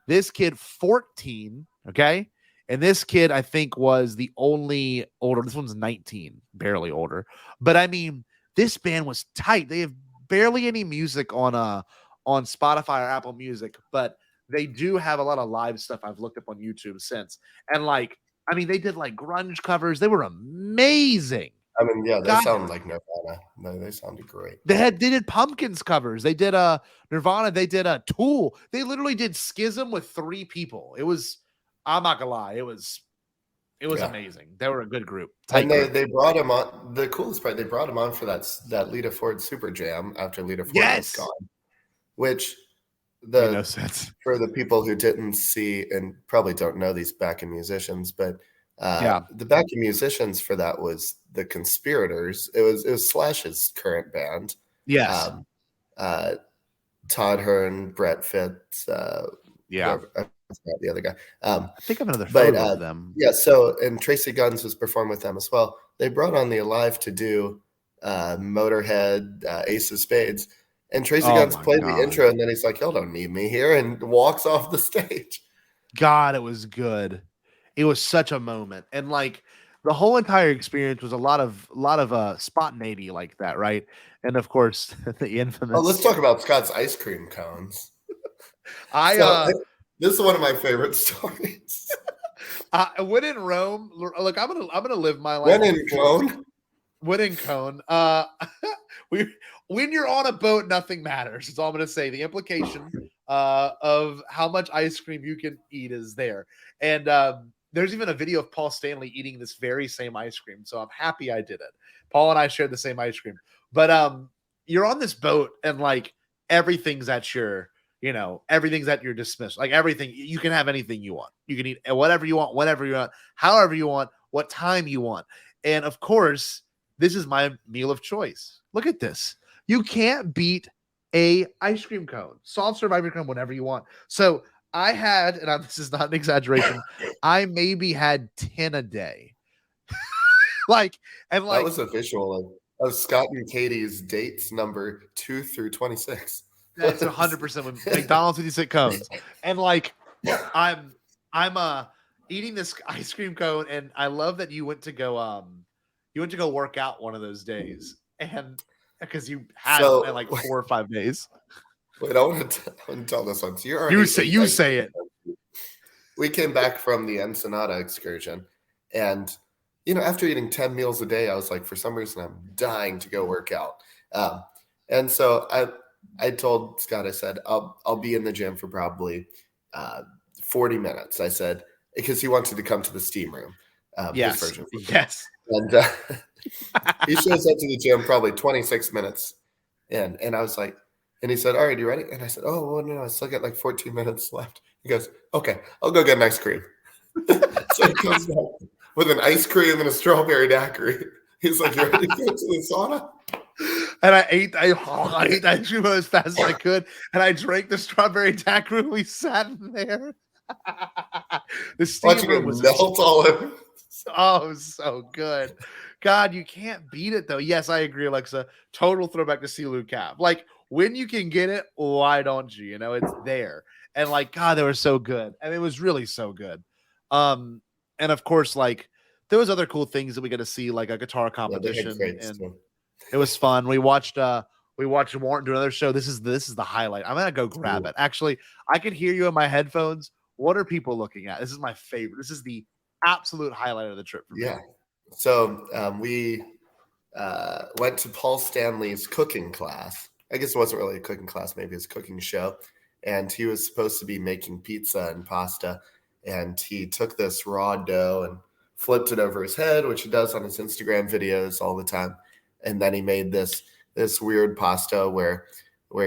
This kid, 14. Okay. And this kid, I think, was the only older. This one's 19, barely older. But I mean, this band was tight. They have barely any music on Spotify or Apple Music, but they do have a lot of live stuff I've looked up on YouTube since. And like, I mean, they did like grunge covers. They were amazing. I mean, yeah, they sound like Nirvana. No, they sounded great. They did Pumpkins covers. They did Nirvana. They did a Tool. They literally did Schism with 3 people. It was, I'm not gonna lie, it was amazing. They were a good group. And they brought him on. The coolest part, they brought him on for that Lita Ford Super Jam after Lita Ford was gone, which no sense for the people who didn't see and probably don't know these backing musicians, but the backing musicians for that was the Conspirators. It was Slash's current band. Yes. Todd Hearn, Brett Fitz. The other guy. I think I have another photo of them. Yeah. So, and Tracy Guns was performing with them as well. They brought on the Alive to do Motorhead, Ace of Spades. And Tracy Guns played the intro, and then he's like, "Y'all don't need me here," and walks off the stage. God, it was good. It was such a moment, and like the whole entire experience was a lot of spontaneity like that, right? And of course, the infamous. Oh, let's talk about Scott's ice cream cones. This is one of my favorite stories. When in Rome, look, I'm gonna live my life. When in Cone. When in Cone. When you're on a boat, nothing matters. That's all I'm going to say. The implication of how much ice cream you can eat is there. And there's even a video of Paul Stanley eating this very same ice cream. So I'm happy I did it. Paul and I shared the same ice cream. But you're on this boat and like everything's at your dismissal. Like everything, you can have anything you want. You can eat whatever you want, whenever you want, however you want, what time you want. And of course, this is my meal of choice. Look at this. You can't beat a ice cream cone, soft serve ice cream cone, whenever you want. So I had, and this is not an exaggeration, I maybe had 10 a day. That was official of Scott and Katie's dates number 2 through 26. That's 100% with McDonald's 56 cones. And like, I'm eating this ice cream cone, and I love that you went to go work out one of those days, and because you had it in like 4 or 5 days. Wait, I want to tell this one. So you say it. We came back from the Ensenada excursion, and after eating 10 meals a day, I was like, for some reason, I'm dying to go work out. And so I told Scott, I said, I'll be in the gym for probably 40 minutes. I said, because he wanted to come to the steam room. His version. Yes. And he shows up to the gym probably 26 minutes. And I was like, and he said, all right, you ready? And I said, oh, well, no, I still got like 14 minutes left. He goes, okay, I'll go get an ice cream. So he comes back with an ice cream and a strawberry daiquiri. He's like, you ready to go to the sauna? And I ate the ice cream as fast as I could. And I drank the strawberry daiquiri. We sat in there. The steam room was melt all over. Oh, so good. God, you can't beat it, though. Yes, I agree, Alexa. Total throwback to Silu Cap. Like, when you can get it, why don't you? You know, it's there. And, like, God, they were so good. And it was really so good. And, of course, like, there was other cool things that we got to see, like a guitar competition. And it was fun. We watched Warren do another show. This is the highlight. I'm going to go grab it. Actually, I can hear you in my headphones. What are people looking at? This is my favorite. This is the absolute highlight of the trip for me. Yeah. So we went to Paul Stanley's cooking class. I guess it wasn't really a cooking class, maybe his cooking show. And he was supposed to be making pizza and pasta. And he took this raw dough and flipped it over his head, which he does on his Instagram videos all the time. And then he made this weird pasta where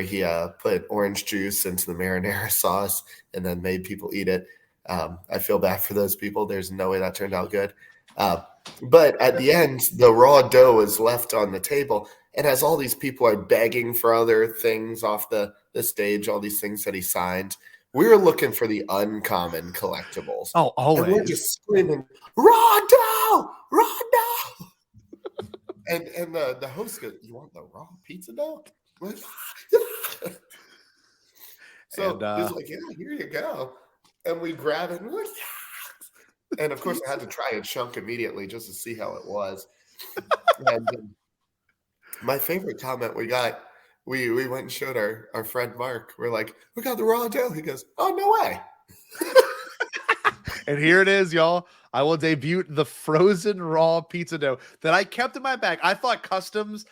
he put orange juice into the marinara sauce and then made people eat it. I feel bad for those people. There's no way that turned out good. But at the end, the raw dough was left on the table. And as all these people are begging for other things off the stage, all these things that he signed, we were looking for the uncommon collectibles. Oh, always. And we're just screaming, raw dough, raw dough. And the host goes, you want the raw pizza dough? Like, so he's like, yeah, here you go. And we grab it. And we're like, yeah. And of course, I had to try a chunk immediately just to see how it was. And my favorite comment we got, we went and showed our friend Mark. We're like, we got the raw dough. He goes, oh, no way. And here it is, y'all. I will debut the frozen raw pizza dough that I kept in my bag. I thought customs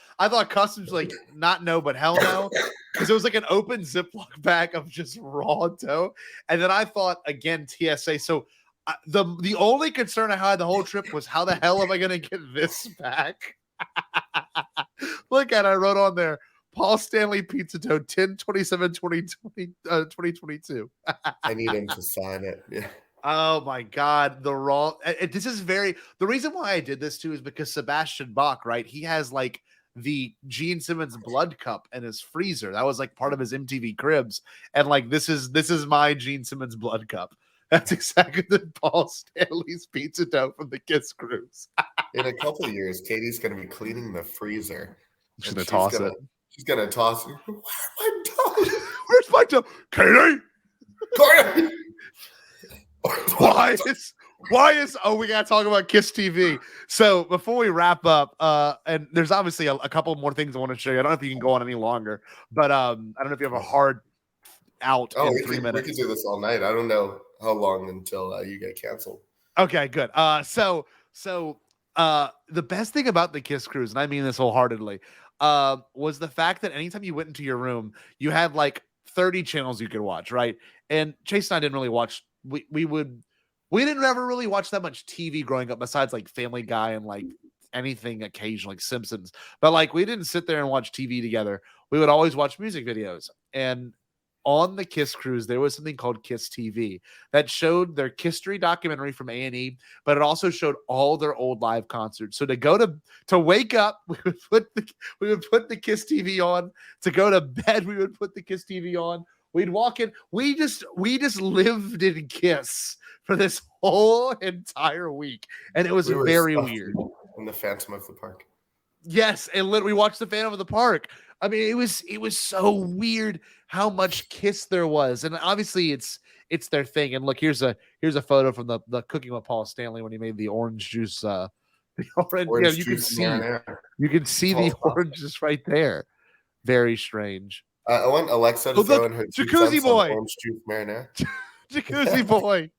like not no, but hell no. Because it was like an open Ziploc bag of just raw dough. And then I thought, again, TSA. So the only concern I had the whole trip was how the hell am I going to get this back? Look at it. I wrote on there, Paul Stanley Pizza Dough 10/27/2022. I need him to sign it. Yeah. Oh my God, the raw. This is the reason why I did this too is because Sebastian Bach, right? He has like the Gene Simmons blood cup in his freezer. That was like part of his MTV Cribs. And like, this is my Gene Simmons blood cup. That's exactly the Paul Stanley's pizza dough from the Kiss Cruise. In a couple of years, Katie's going to be cleaning the freezer. She's going to toss it. She's going to toss it. Where's my dough? Where's my dough? Katie! Katie! Why is we gotta talk about Kiss TV. So before we wrap up, and there's obviously a couple more things I want to show you. I don't know if you can go on any longer, but I don't know if you have a hard out in 3 minutes. We can do this all night. I don't know how long until you get canceled. Okay, good. So the best thing about the Kiss Cruise, and I mean this wholeheartedly, was the fact that anytime you went into your room, you had like 30 channels you could watch, right? And Chase and I didn't really watch. We didn't ever really watch that much TV growing up besides like Family Guy and like anything occasional like Simpsons. But like, we didn't sit there and watch TV together. We would always watch music videos. And on the Kiss Cruise, there was something called Kiss TV that showed their Kisstory documentary from A&E, but it also showed all their old live concerts. So to wake up, we would put the Kiss TV on. To go to bed, we would put the Kiss TV on. We'd walk in. We just lived in Kiss for this whole entire week, and it was very weird. In the Phantom of the Park. Yes, and we watched the Phantom of the Park. I mean, it was so weird how much Kiss there was, and obviously it's their thing. And look, here's a photo from the Cooking with Paul Stanley when he made the orange juice. The orange, you can see the oranges right there. Very strange. I want Alexa to throw in her Jacuzzi boy, orange juice marinara. Jacuzzi boy,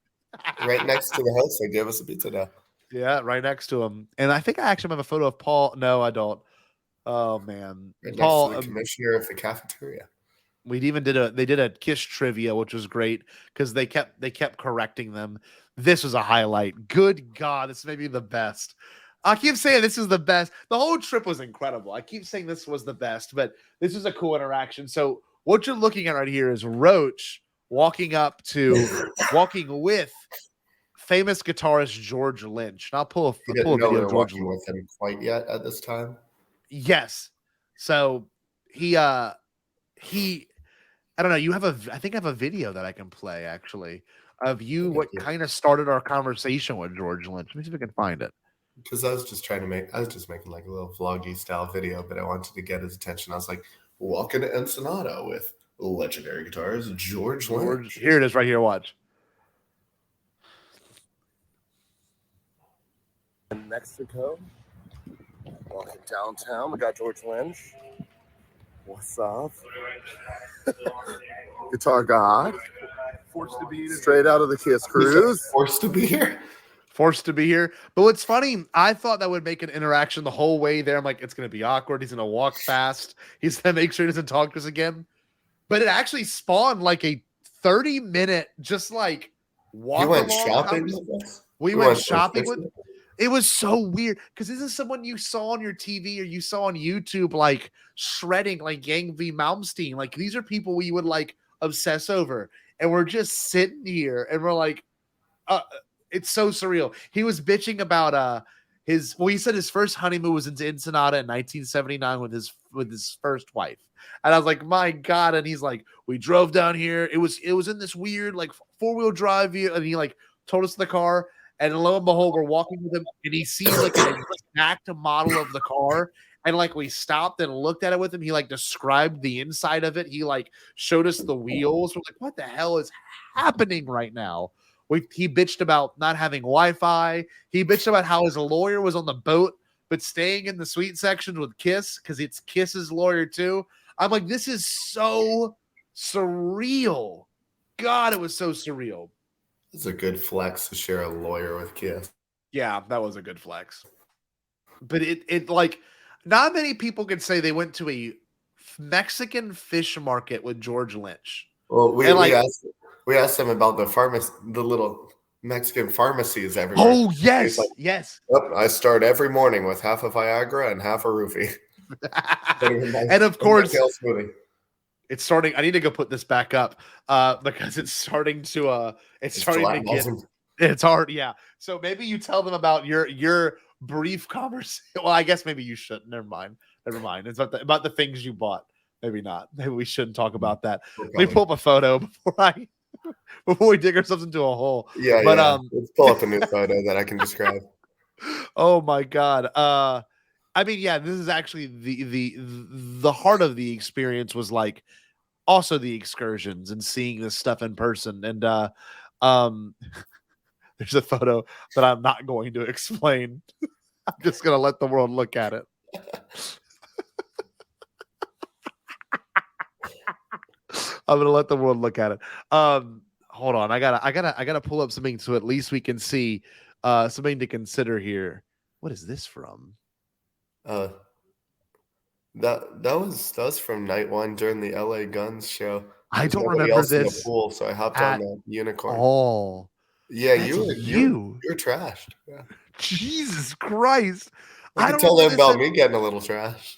right next to the house. They gave us a pizza dough. Yeah, right next to him. And I think I actually have a photo of Paul. No, I don't. Oh man, Right Paul, next to the commissioner of the cafeteria. We even they did a Kiss trivia, which was great because they kept correcting them. This was a highlight. Good God, this may be the best. I keep saying this is the best. The whole trip was incredible. I keep saying this was the best, but this is a cool interaction. So what you're looking at right here is Roach walking with famous guitarist George Lynch. And I'll pull a know video we of were George walking with him quite yet at this time. Yes. So he I don't know, I think I have a video that I can play actually of what kind of started our conversation with George Lynch. Let me see if I can find it. Because I was just making like a little vloggy style video, but I wanted to get his attention. I was like, walking to Ensenada with legendary guitarist George Lynch. Here it is right here, watch. In Mexico, walking downtown, we got George Lynch. What's up? Guitar God. Forced to be straight out of the Kiss Cruise. Forced to be here. But what's funny, I thought that would make an interaction the whole way there. I'm like, it's going to be awkward. He's going to walk fast. He's going to make sure he doesn't talk to us again. But it actually spawned like a 30-minute just like walk. We went shopping. We went shopping with. It was so weird because this is someone you saw on your TV or you saw on YouTube, like shredding like Gang v. Malmsteen. Like these are people we would like obsess over. And we're just sitting here and we're like, it's so surreal. He was bitching about he said his first honeymoon was into Ensenada in 1979 with his first wife. And I was like, my God. And he's like, we drove down here. It was in this weird like 4-wheel drive view. And he like told us the car. And lo and behold, we're walking with him and he sees like an exact model of the car. And like we stopped and looked at it with him. He like described the inside of it. He like showed us the wheels. We're like, what the hell is happening right now? He bitched about not having Wi-Fi. He bitched about how his lawyer was on the boat, but staying in the suite section with Kiss because it's Kiss's lawyer too. I'm like, this is so surreal. God, it was so surreal. It's a good flex to share a lawyer with Kiss. Yeah, that was a good flex. But it like not many people can say they went to a Mexican fish market with George Lynch. Well, we asked him about the little Mexican pharmacies everywhere. Oh, yes. Like, yes. Yep, I start every morning with half a Viagra and half a roofie. And of course, it's starting. I need to go put this back up because it's starting to it's hard. Yeah. So maybe you tell them about your brief conversation. Well, I guess maybe you shouldn't. Never mind. It's about the things you bought. Maybe not. Maybe we shouldn't talk about that. Let me pull up a photo before we dig ourselves into a hole. Yeah, but let's pull up a new photo that I can describe. Oh my God. I mean, yeah, this is actually the heart of the experience was like also the excursions and seeing this stuff in person. And there's a photo that I'm not going to explain. I'm just gonna let the world look at it. I'm gonna let the world look at it. Hold on, I gotta pull up something so at least we can see something to consider here. What is this from? That was from night one during the LA Guns show. I don't remember this. In the pool, so I hopped on the unicorn. Oh, yeah, you're trashed. Yeah. Jesus Christ! I can tell them about me getting a little trashed.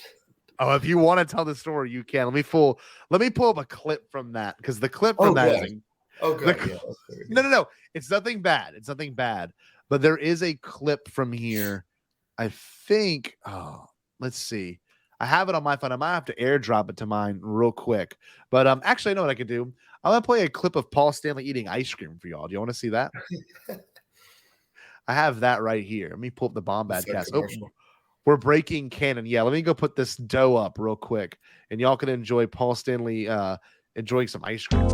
Oh, if you want to tell the story, you can. Let me pull up a clip from that because the clip from that is. Oh, God. No. It's nothing bad. But there is a clip from here. I think. Oh, let's see. I have it on my phone. I might have to airdrop it to mine real quick. But actually, I know what I could do. I'm gonna play a clip of Paul Stanley eating ice cream for y'all. Do you want to see that? I have that right here. Let me pull up the Bombadcast. Oh, we're breaking canon. Yeah, let me go put this dough up real quick, and y'all can enjoy Paul Stanley enjoying some ice cream.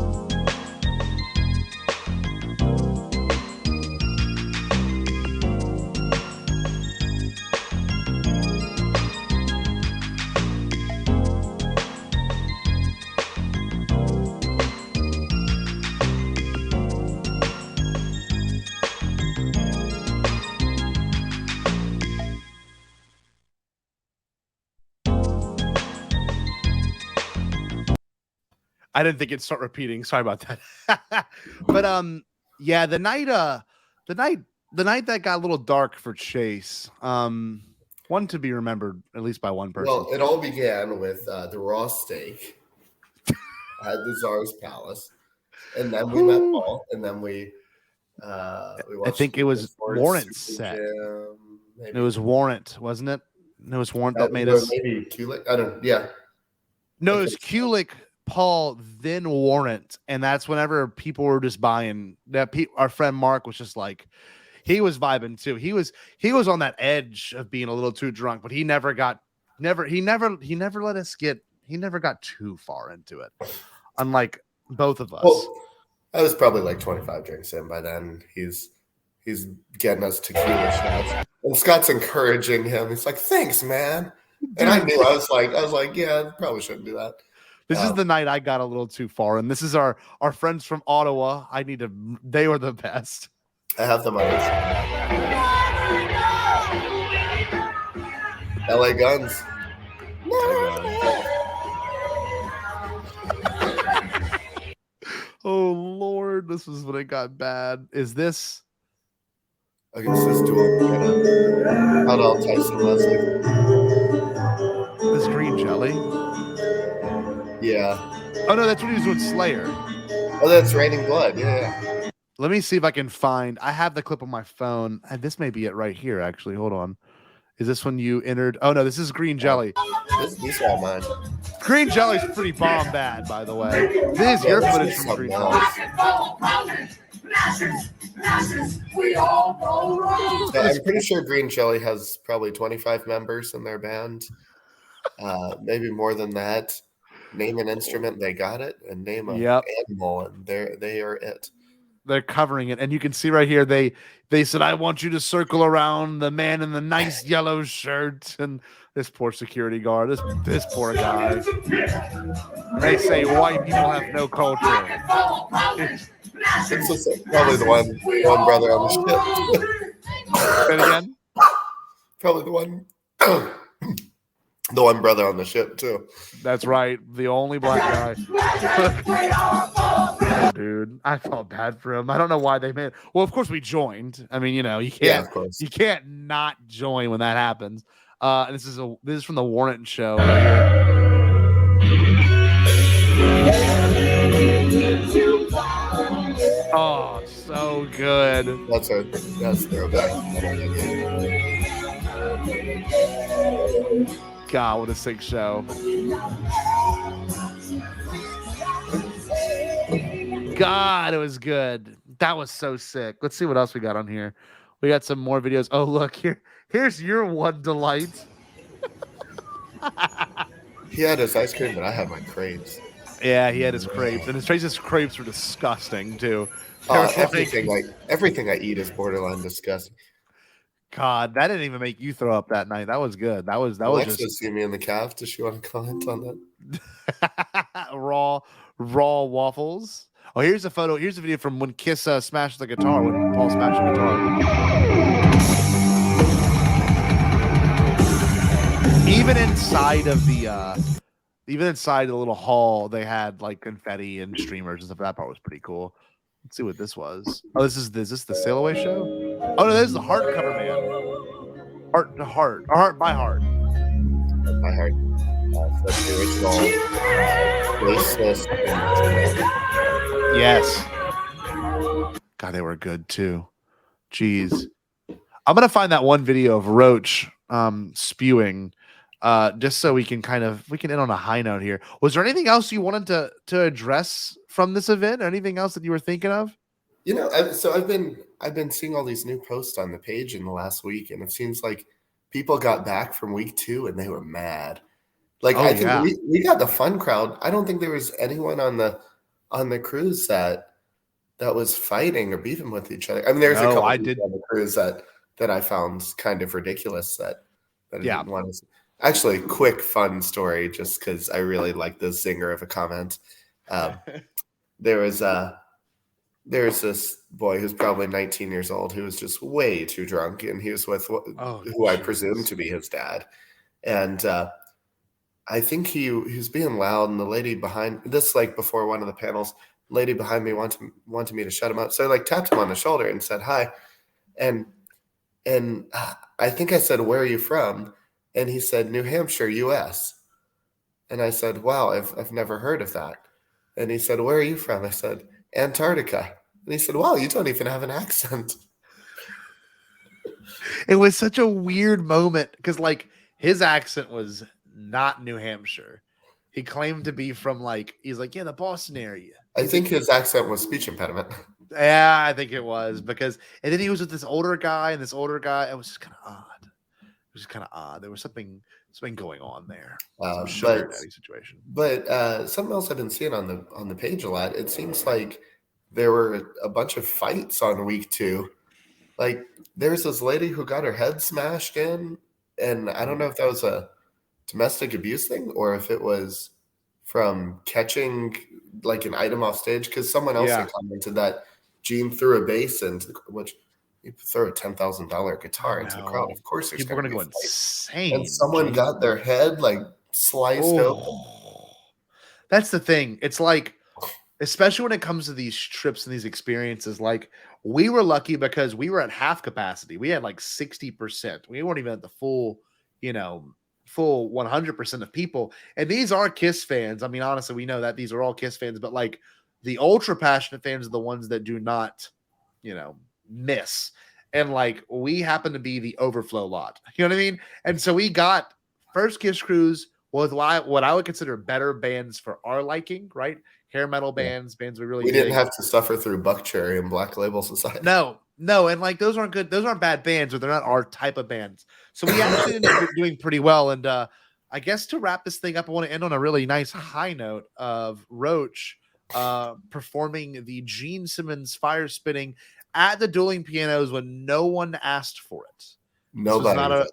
I didn't think it'd start repeating. Sorry about that. But yeah, the night that got a little dark for Chase. One to be remembered at least by one person. Well, it all began with the raw steak at the Tsar's Palace, and then we met Paul, and then we I think it was Warrant's set. It was Warrant, wasn't it? It was Warrant that made us. Maybe Kulik. I don't. Yeah. No, it was Kulik, Paul, then Warrant, and that's whenever people were just buying. That our friend Mark was just like, he was vibing too. He was on that edge of being a little too drunk, but he never got too far into it. Unlike both of us. Well, I was probably like 25 drinks in by then. He's getting us tequila shots, and Scott's encouraging him. He's like, "Thanks, man." And I knew I was like, yeah, probably shouldn't do that. This is the night I got a little too far, and this is our friends from Ottawa. They were the best. I have them on this. LA Guns. Oh Lord, this is when it got bad. Is this against this duel? How about Tyson Leslie? This green jelly? Yeah. Oh no, that's what he was with Slayer. Oh, that's Raining Blood. Yeah. Let me see if I can find. I have the clip on my phone, and this may be it right here. Actually, hold on. Is this when you entered? Oh no, this is green jelly. These are all mine. Green jelly's pretty bomb bad, by the way. This is your footage from green jelly. I'm pretty sure Green Jelly has probably 25 members in their band. Maybe more than that. Name an instrument, they got it, and name an animal, and they are it. They're covering it, and you can see right here they said, "I want you to circle around the man in the nice yellow shirt." And this poor security guard, this poor guy. They say white people have no culture. It's probably the one brother on the ship. Say it again. Probably the one brother on the ship too. That's right, the only black guy. Oh, dude, I felt bad for him. I don't know why they made it. Well, of course we joined. I mean, you can't. Yeah, of course. You can't not join when that happens. And this is from the Warrant show. Right here. Oh, so good. That's throwback. God, what a sick show. God, it was good. That was so sick. Let's see what else we got on here. We got some more videos. Oh, look, here's your one delight. He had his ice cream, but I had my crepes. Yeah, he had his crepes. And his crepes were disgusting, too. Everything I eat is borderline disgusting. God, that didn't even make you throw up that night. That was good. That was just see me in the calf. Does she want to comment on that? raw waffles. Oh, here's a photo. Here's a video from when Kiss smashed the guitar. When Paul smashed the guitar. Even inside the little hall, they had like confetti and streamers and stuff. That part was pretty cool. Let's see what this was. Oh, is this the Sail Away show? Oh no, this is the Heart cover band. Heart to Heart, or Heart by Heart. By Heart. That's the original bassist. Yes. God, they were good too. Jeez. I'm gonna find that one video of Roach spewing, just so we can end on a high note here. Was there anything else you wanted to address from this event? Anything else that you were thinking of? I've been seeing all these new posts on the page in the last week, and it seems like people got back from week 2 and they were mad. Like, I think we got the fun crowd. I don't think there was anyone on the cruise that was fighting or beefing with each other. I mean, there's a couple on the cruise that I found kind of ridiculous that I didn't want to. Actually, quick fun story, just because I really like the zinger of a comment. There's this boy who's probably 19 years old who was just way too drunk, and he was with who I presume to be his dad. And I think he was being loud, and the lady behind this, like before one of the panels, lady behind me wanted me to shut him up. So I like tapped him on the shoulder and said hi, and I think I said, "Where are you from?" And he said, "New Hampshire, U.S." And I said, "Wow, I've never heard of that." And he said, "Where are you from?" I said, "Antarctica." And he said, "Wow, you don't even have an accent." It was such a weird moment because like his accent was not New Hampshire. He claimed to be from like he's like, yeah, the Boston area. I think his accent was speech impediment. Yeah, I think it was because and then he was with this older guy, and this older guy, it was just kind of odd. It was just kind of odd. There was something going on there. Some sugar daddy situation. But something else I've been seeing on the page a lot, it seems like there were a bunch of fights on week 2. Like there's this lady who got her head smashed in, and I don't know if that was a domestic abuse thing or if it was from catching like an item off stage, because someone else had commented that Gene threw a bass into which you throw a $10,000 guitar into the crowd. Of course, there's people are gonna go insane. And someone got their head like sliced open. That's the thing. It's like, especially when it comes to these trips and these experiences, like we were lucky because we were at half capacity. We had like 60%. We weren't even at the full, full 100% of people. And these are Kiss fans. I mean, honestly, we know that these are all Kiss fans, but like the ultra passionate fans are the ones that do not, miss. And like we happen to be the overflow lot. You know what I mean? And so we got first Kiss Cruise with what I would consider better bands for our liking, right? Hair metal bands we really didn't have to suffer through Buckcherry and Black Label Society. No, and like those aren't good. Those aren't bad bands, or they're not our type of bands. So we actually ended up doing pretty well. And I guess to wrap this thing up, I want to end on a really nice high note of Roach performing the Gene Simmons fire spinning at the Dueling Pianos when no one asked for it. Nobody.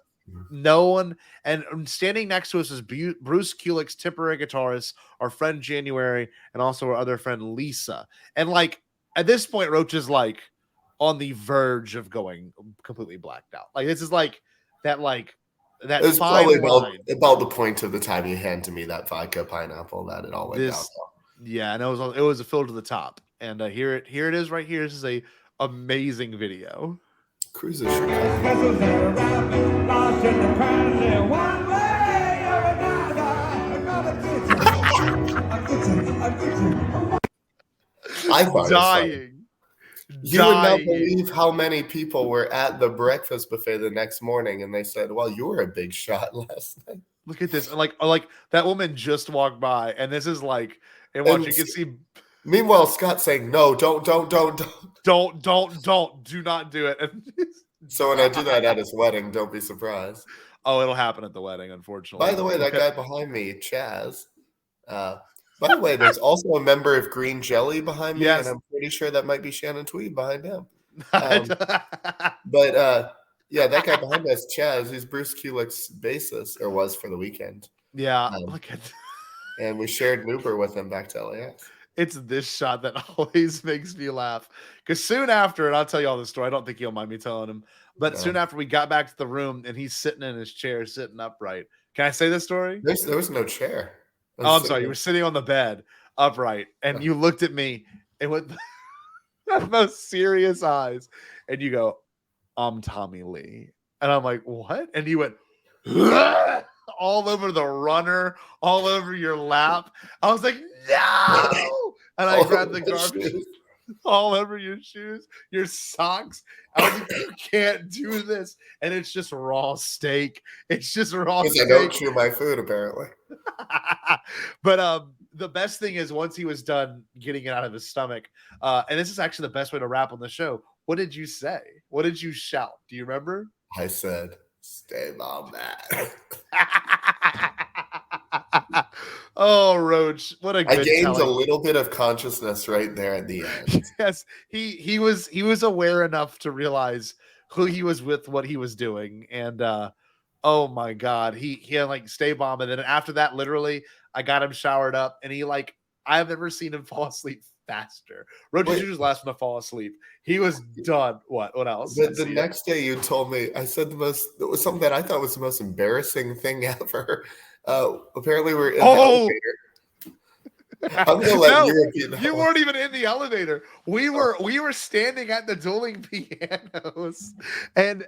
No one, and standing next to us is Bruce Kulick's temporary guitarist, our friend January, and also our other friend Lisa. And like at this point, Roach is like on the verge of going completely blacked out. Like this is like that It's fine probably line. about the point of the time you hand to me that vodka pineapple that it all went down. Yeah, and it was a fill to the top. And here it is right here. This is a amazing video. KRUISE I'm dying. You would not believe how many people were at the breakfast buffet the next morning, and they said, "Well, you were a big shot last night." Look at this! Like that woman just walked by, and this is like, and you can see. Meanwhile, Scott saying, "No, don't, do not do it." So when I do that at his wedding, don't be surprised. Oh, it'll happen at the wedding, unfortunately. By the way, that guy behind me, Chaz. By the way, there's also a member of Green Jelly behind me, and I'm pretty sure that might be Shannon Tweed behind him. But yeah, that guy behind us, Chaz, he's Bruce Kulick's bassist, or was for the weekend. Yeah, look at. And we shared an Uber with him back to LAX. It's this shot that always makes me laugh. Because soon after, and I'll tell you all the story, I don't think you'll mind me telling him, but soon after we got back to the room and he's sitting in his chair, sitting upright. Can I say this story? There was no chair. Oh, I'm sorry. You were sitting on the bed upright and you looked at me and with the most serious eyes and you go, "I'm Tommy Lee." And I'm like, "What?" And you went, all over the runner, all over your lap. I was like, "No!" And I grabbed the garbage all over your shoes, your socks. I was like, "You can't do this." And it's just raw steak. It's just raw steak. I don't chew my food, apparently. But the best thing is once he was done getting it out of his stomach, and this is actually the best way to wrap on the show. What did you say? What did you shout? Do you remember? I said, "Stay Bombad." Oh, Roach, what a good I gained telling. a little bit of consciousness right there at the end. Yes, he was aware enough to realize who he was with, what he was doing, and oh my God, he had like Stay Bomb, and then after that, literally, I got him showered up, and I've never seen him fall asleep faster. Roach is usually last one to fall asleep. He was done. What else? But the next day, you told me, I said it was something that I thought was the most embarrassing thing ever. Apparently we're in the Oh! elevator. I'm gonna let No, you you weren't even in the elevator. We were standing at the dueling pianos, and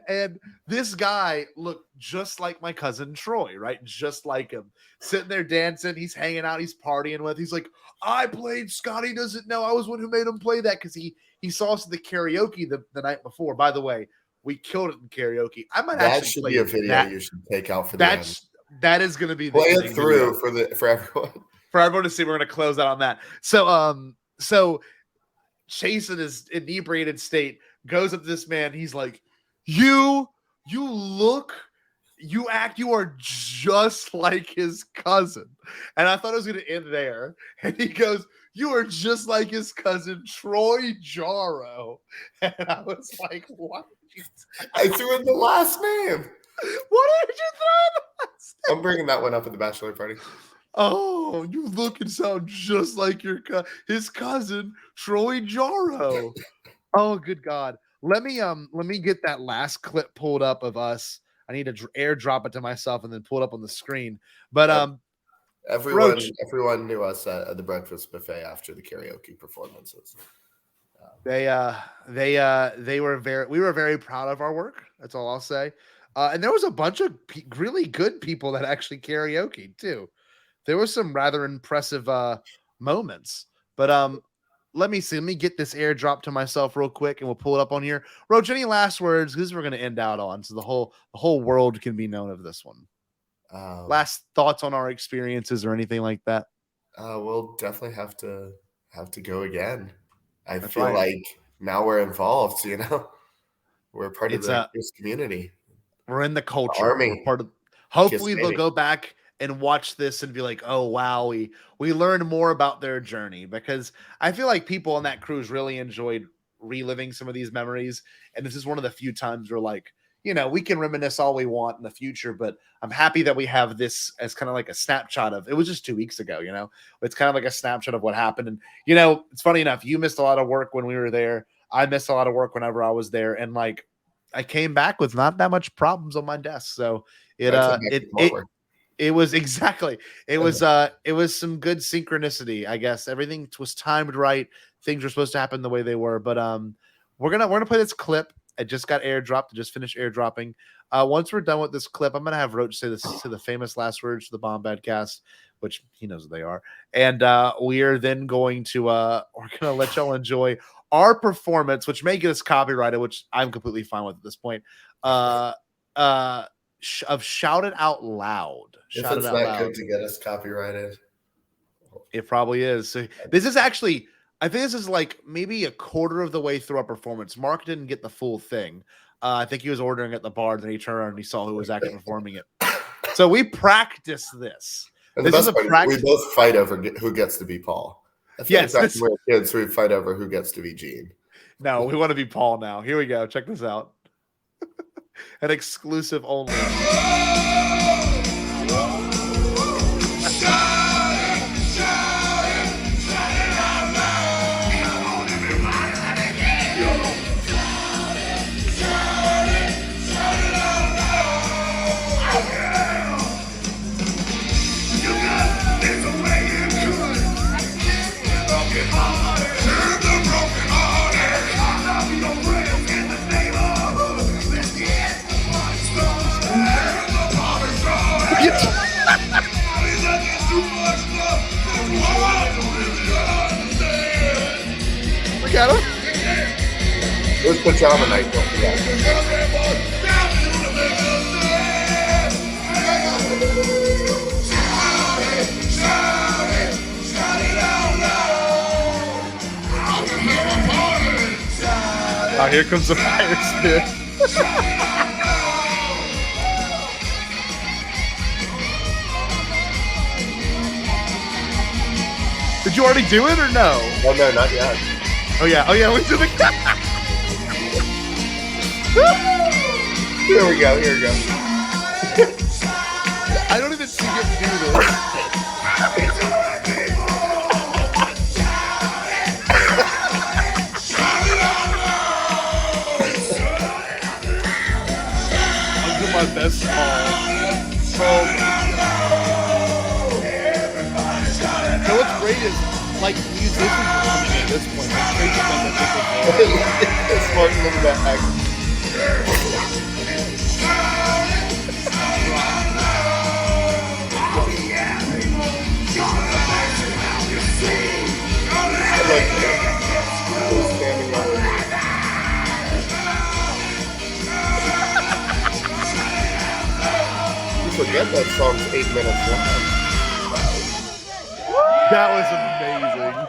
this guy looked just like my cousin Troy, right? Just like him, sitting there dancing. He's hanging out. He's partying with. He's like, I played. Scotty doesn't know. I was one who made him play that because he saw us at the karaoke the night before. By the way, we killed it in karaoke. I might That actually should play be a video that. you should take out for the end. That is going to be the Play it ending through video. for everyone. For everyone to see. We're going to close out on that. So Chase in his inebriated state goes up to this man. He's like, you are just like his cousin. And I thought it was going to end there. And he goes, you are just like his cousin, Troy Jaro. And I was like, what? I threw in the last name. What did you throw in the last name? I'm bringing that one up at the bachelor party. Oh, you look and sound just like his cousin, Troy Jaro. Oh, good God. Let me get that last clip pulled up of us. I need to airdrop it to myself and then pull it up on the screen. But everyone knew us at the breakfast buffet after the karaoke performances. We were very proud of our work. That's all I'll say. And there was a bunch of really good people that actually karaoke too. There was some rather impressive moments. But let me see. Let me get this airdrop to myself real quick, and we'll pull it up on here. Roach, any last words? Because we're going to end out on, so the whole world can be known of this one. Last thoughts on our experiences or anything like that? We'll definitely have to go again. I feel like now we're involved. We're part of this community. We're in the culture. Army. We're part of. Hopefully, they'll go back and watch this and be like, oh, wow, we learned more about their journey, because I feel like people on that cruise really enjoyed reliving some of these memories. And this is one of the few times where, like, we can reminisce all we want in the future, but I'm happy that we have this as kind of like a snapshot of, it was just 2 weeks ago, it's kind of like a snapshot of what happened. And, it's funny enough, you missed a lot of work when we were there. I missed a lot of work whenever I was there. And like, I came back with not that much problems on my desk. So it was exactly, it was some good synchronicity, I guess. Everything was timed right. Things were supposed to happen the way they were, but we're going to play this clip. It just got airdropped. I just finished airdropping. Once we're done with this clip, I'm going to have Roach say the famous last words to the Bombadcast, which he knows what they are. And we are then going to we're going to let y'all enjoy our performance, which may get us copyrighted, which I'm completely fine with at this point. Of Shout It Out Loud. If it's that good to get us copyrighted, it probably is. So this is actually, I think this is like maybe a quarter of the way through our performance. Mark didn't get the full thing. I think he was ordering at the bar, then he turned around and he saw who was actually performing it. So we practiced this. And the best part, we both fight over who gets to be Paul. Yes, we're kids. We fight over who gets to be Gene. No, we want to be Paul now. Here we go. Check this out. An exclusive only. Look at him. It was pajama night. Don't forget. Oh, here comes the fire spit. Did you already do it or no? Oh no, not yet. Oh yeah, we did the. Here we go. I don't even see him do this. I'll do my best, Paul. like musicians are coming at this point. Like, Tracy Bender, It's Martin little bit back. You forget that song's 8 minutes long. that was amazing.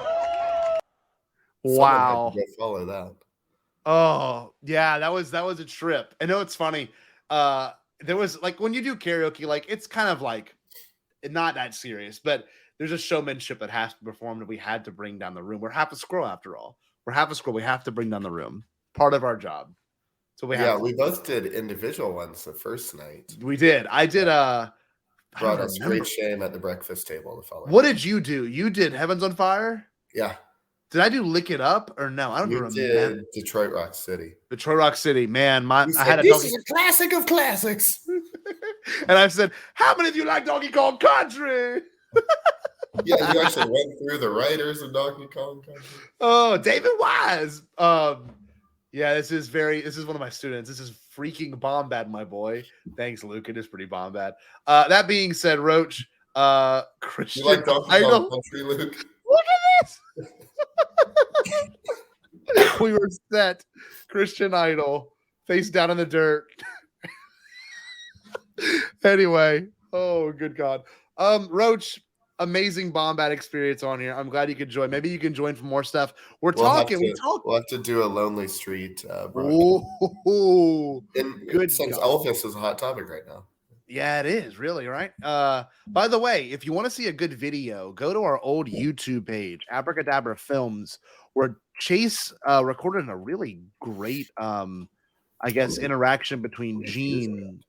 Wow. Someone had to go follow that. Oh, yeah, that was a trip. I know it's funny. There was like when you do karaoke, like it's kind of like not that serious, but there's a showmanship that has to be performed, and we had to bring down the room. We're half a squirrel after all. We're half a squirrel. We have to bring down the room. Part of our job. So we have we both did individual ones the first night. We did. I did Brought us great shame at the breakfast table the following. What did you do? You did Heavens on Fire? Yeah. Did I do Lick It Up or no? I don't remember. Did Detroit Rock City. Detroit Rock City, man. I had this is a classic of classics. And I said, how many of you like Donkey Kong Country? Yeah, you actually went through the writers of Donkey Kong Country. Oh, David Wise. Yeah, this is one of my students. This is freaking Bombad, my boy. Thanks, Luke. It is pretty Bombad. That being said, Roach, Christian You like Donkey Idol. Kong Country, Luke? Look at this. We were set. Christian Idol, face down in the dirt. Anyway, oh good God. Roach, amazing Bombad experience on here. I'm glad you could join. Maybe you can join for more stuff. We'll We'll have to do a Lonely Street Ooh, good since Elvis is a hot topic right now. Yeah, it is really, right? By the way, if you want to see a good video, go to our old YouTube page, Abracadabra Films, where Chase recorded a really great I guess interaction between Gene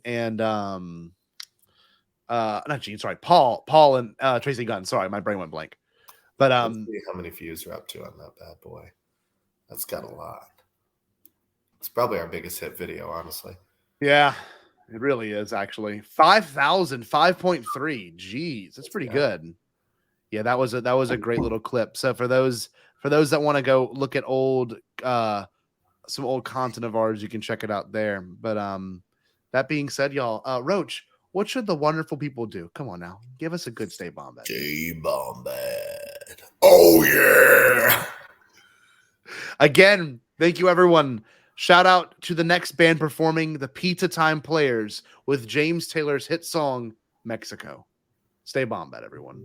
and not Gene, sorry, Paul and Tracy Gunn. Sorry, my brain went blank. But let's see how many views we're up to on that bad boy. That's got a lot. It's probably our biggest hit video, honestly. Yeah, it really is actually. 5,000, 5.3. Jeez, that's pretty good. Yeah, that was a great little clip. So for those that want to go look at some old content of ours, you can check it out there. But that being said, y'all, Roach, what should the wonderful people do? Come on now. Give us a good Stay Bombad. Stay Bombad. Oh, yeah. Again, thank you, everyone. Shout out to the next band performing, the Pizza Time Players, with James Taylor's hit song, Mexico. Stay Bombad, everyone.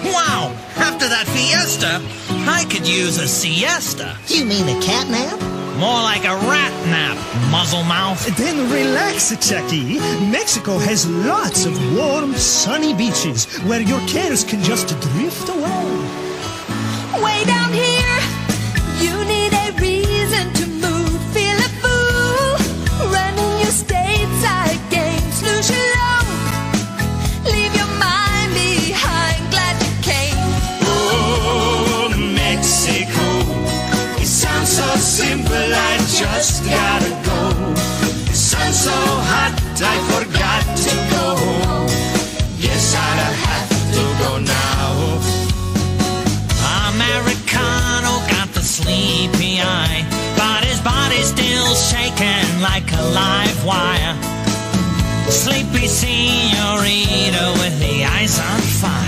Wow! After that fiesta, I could use a siesta. You mean a cat nap? More like a rat nap, muzzle mouth. Then relax, Chucky. Mexico has lots of warm, sunny beaches where your cares can just drift away. Way down here, you need a reason to move. Feel a fool, running your stateside games. Lose your low, leave your mind behind. Glad you came. Oh, Mexico. It sounds so simple, I just gotta go. The sun's so hot, I forgot to go. Guess I'd have to go now. Americano got the sleepy eye, but his body's still shaking like a live wire. Sleepy senorita with the eyes on fire.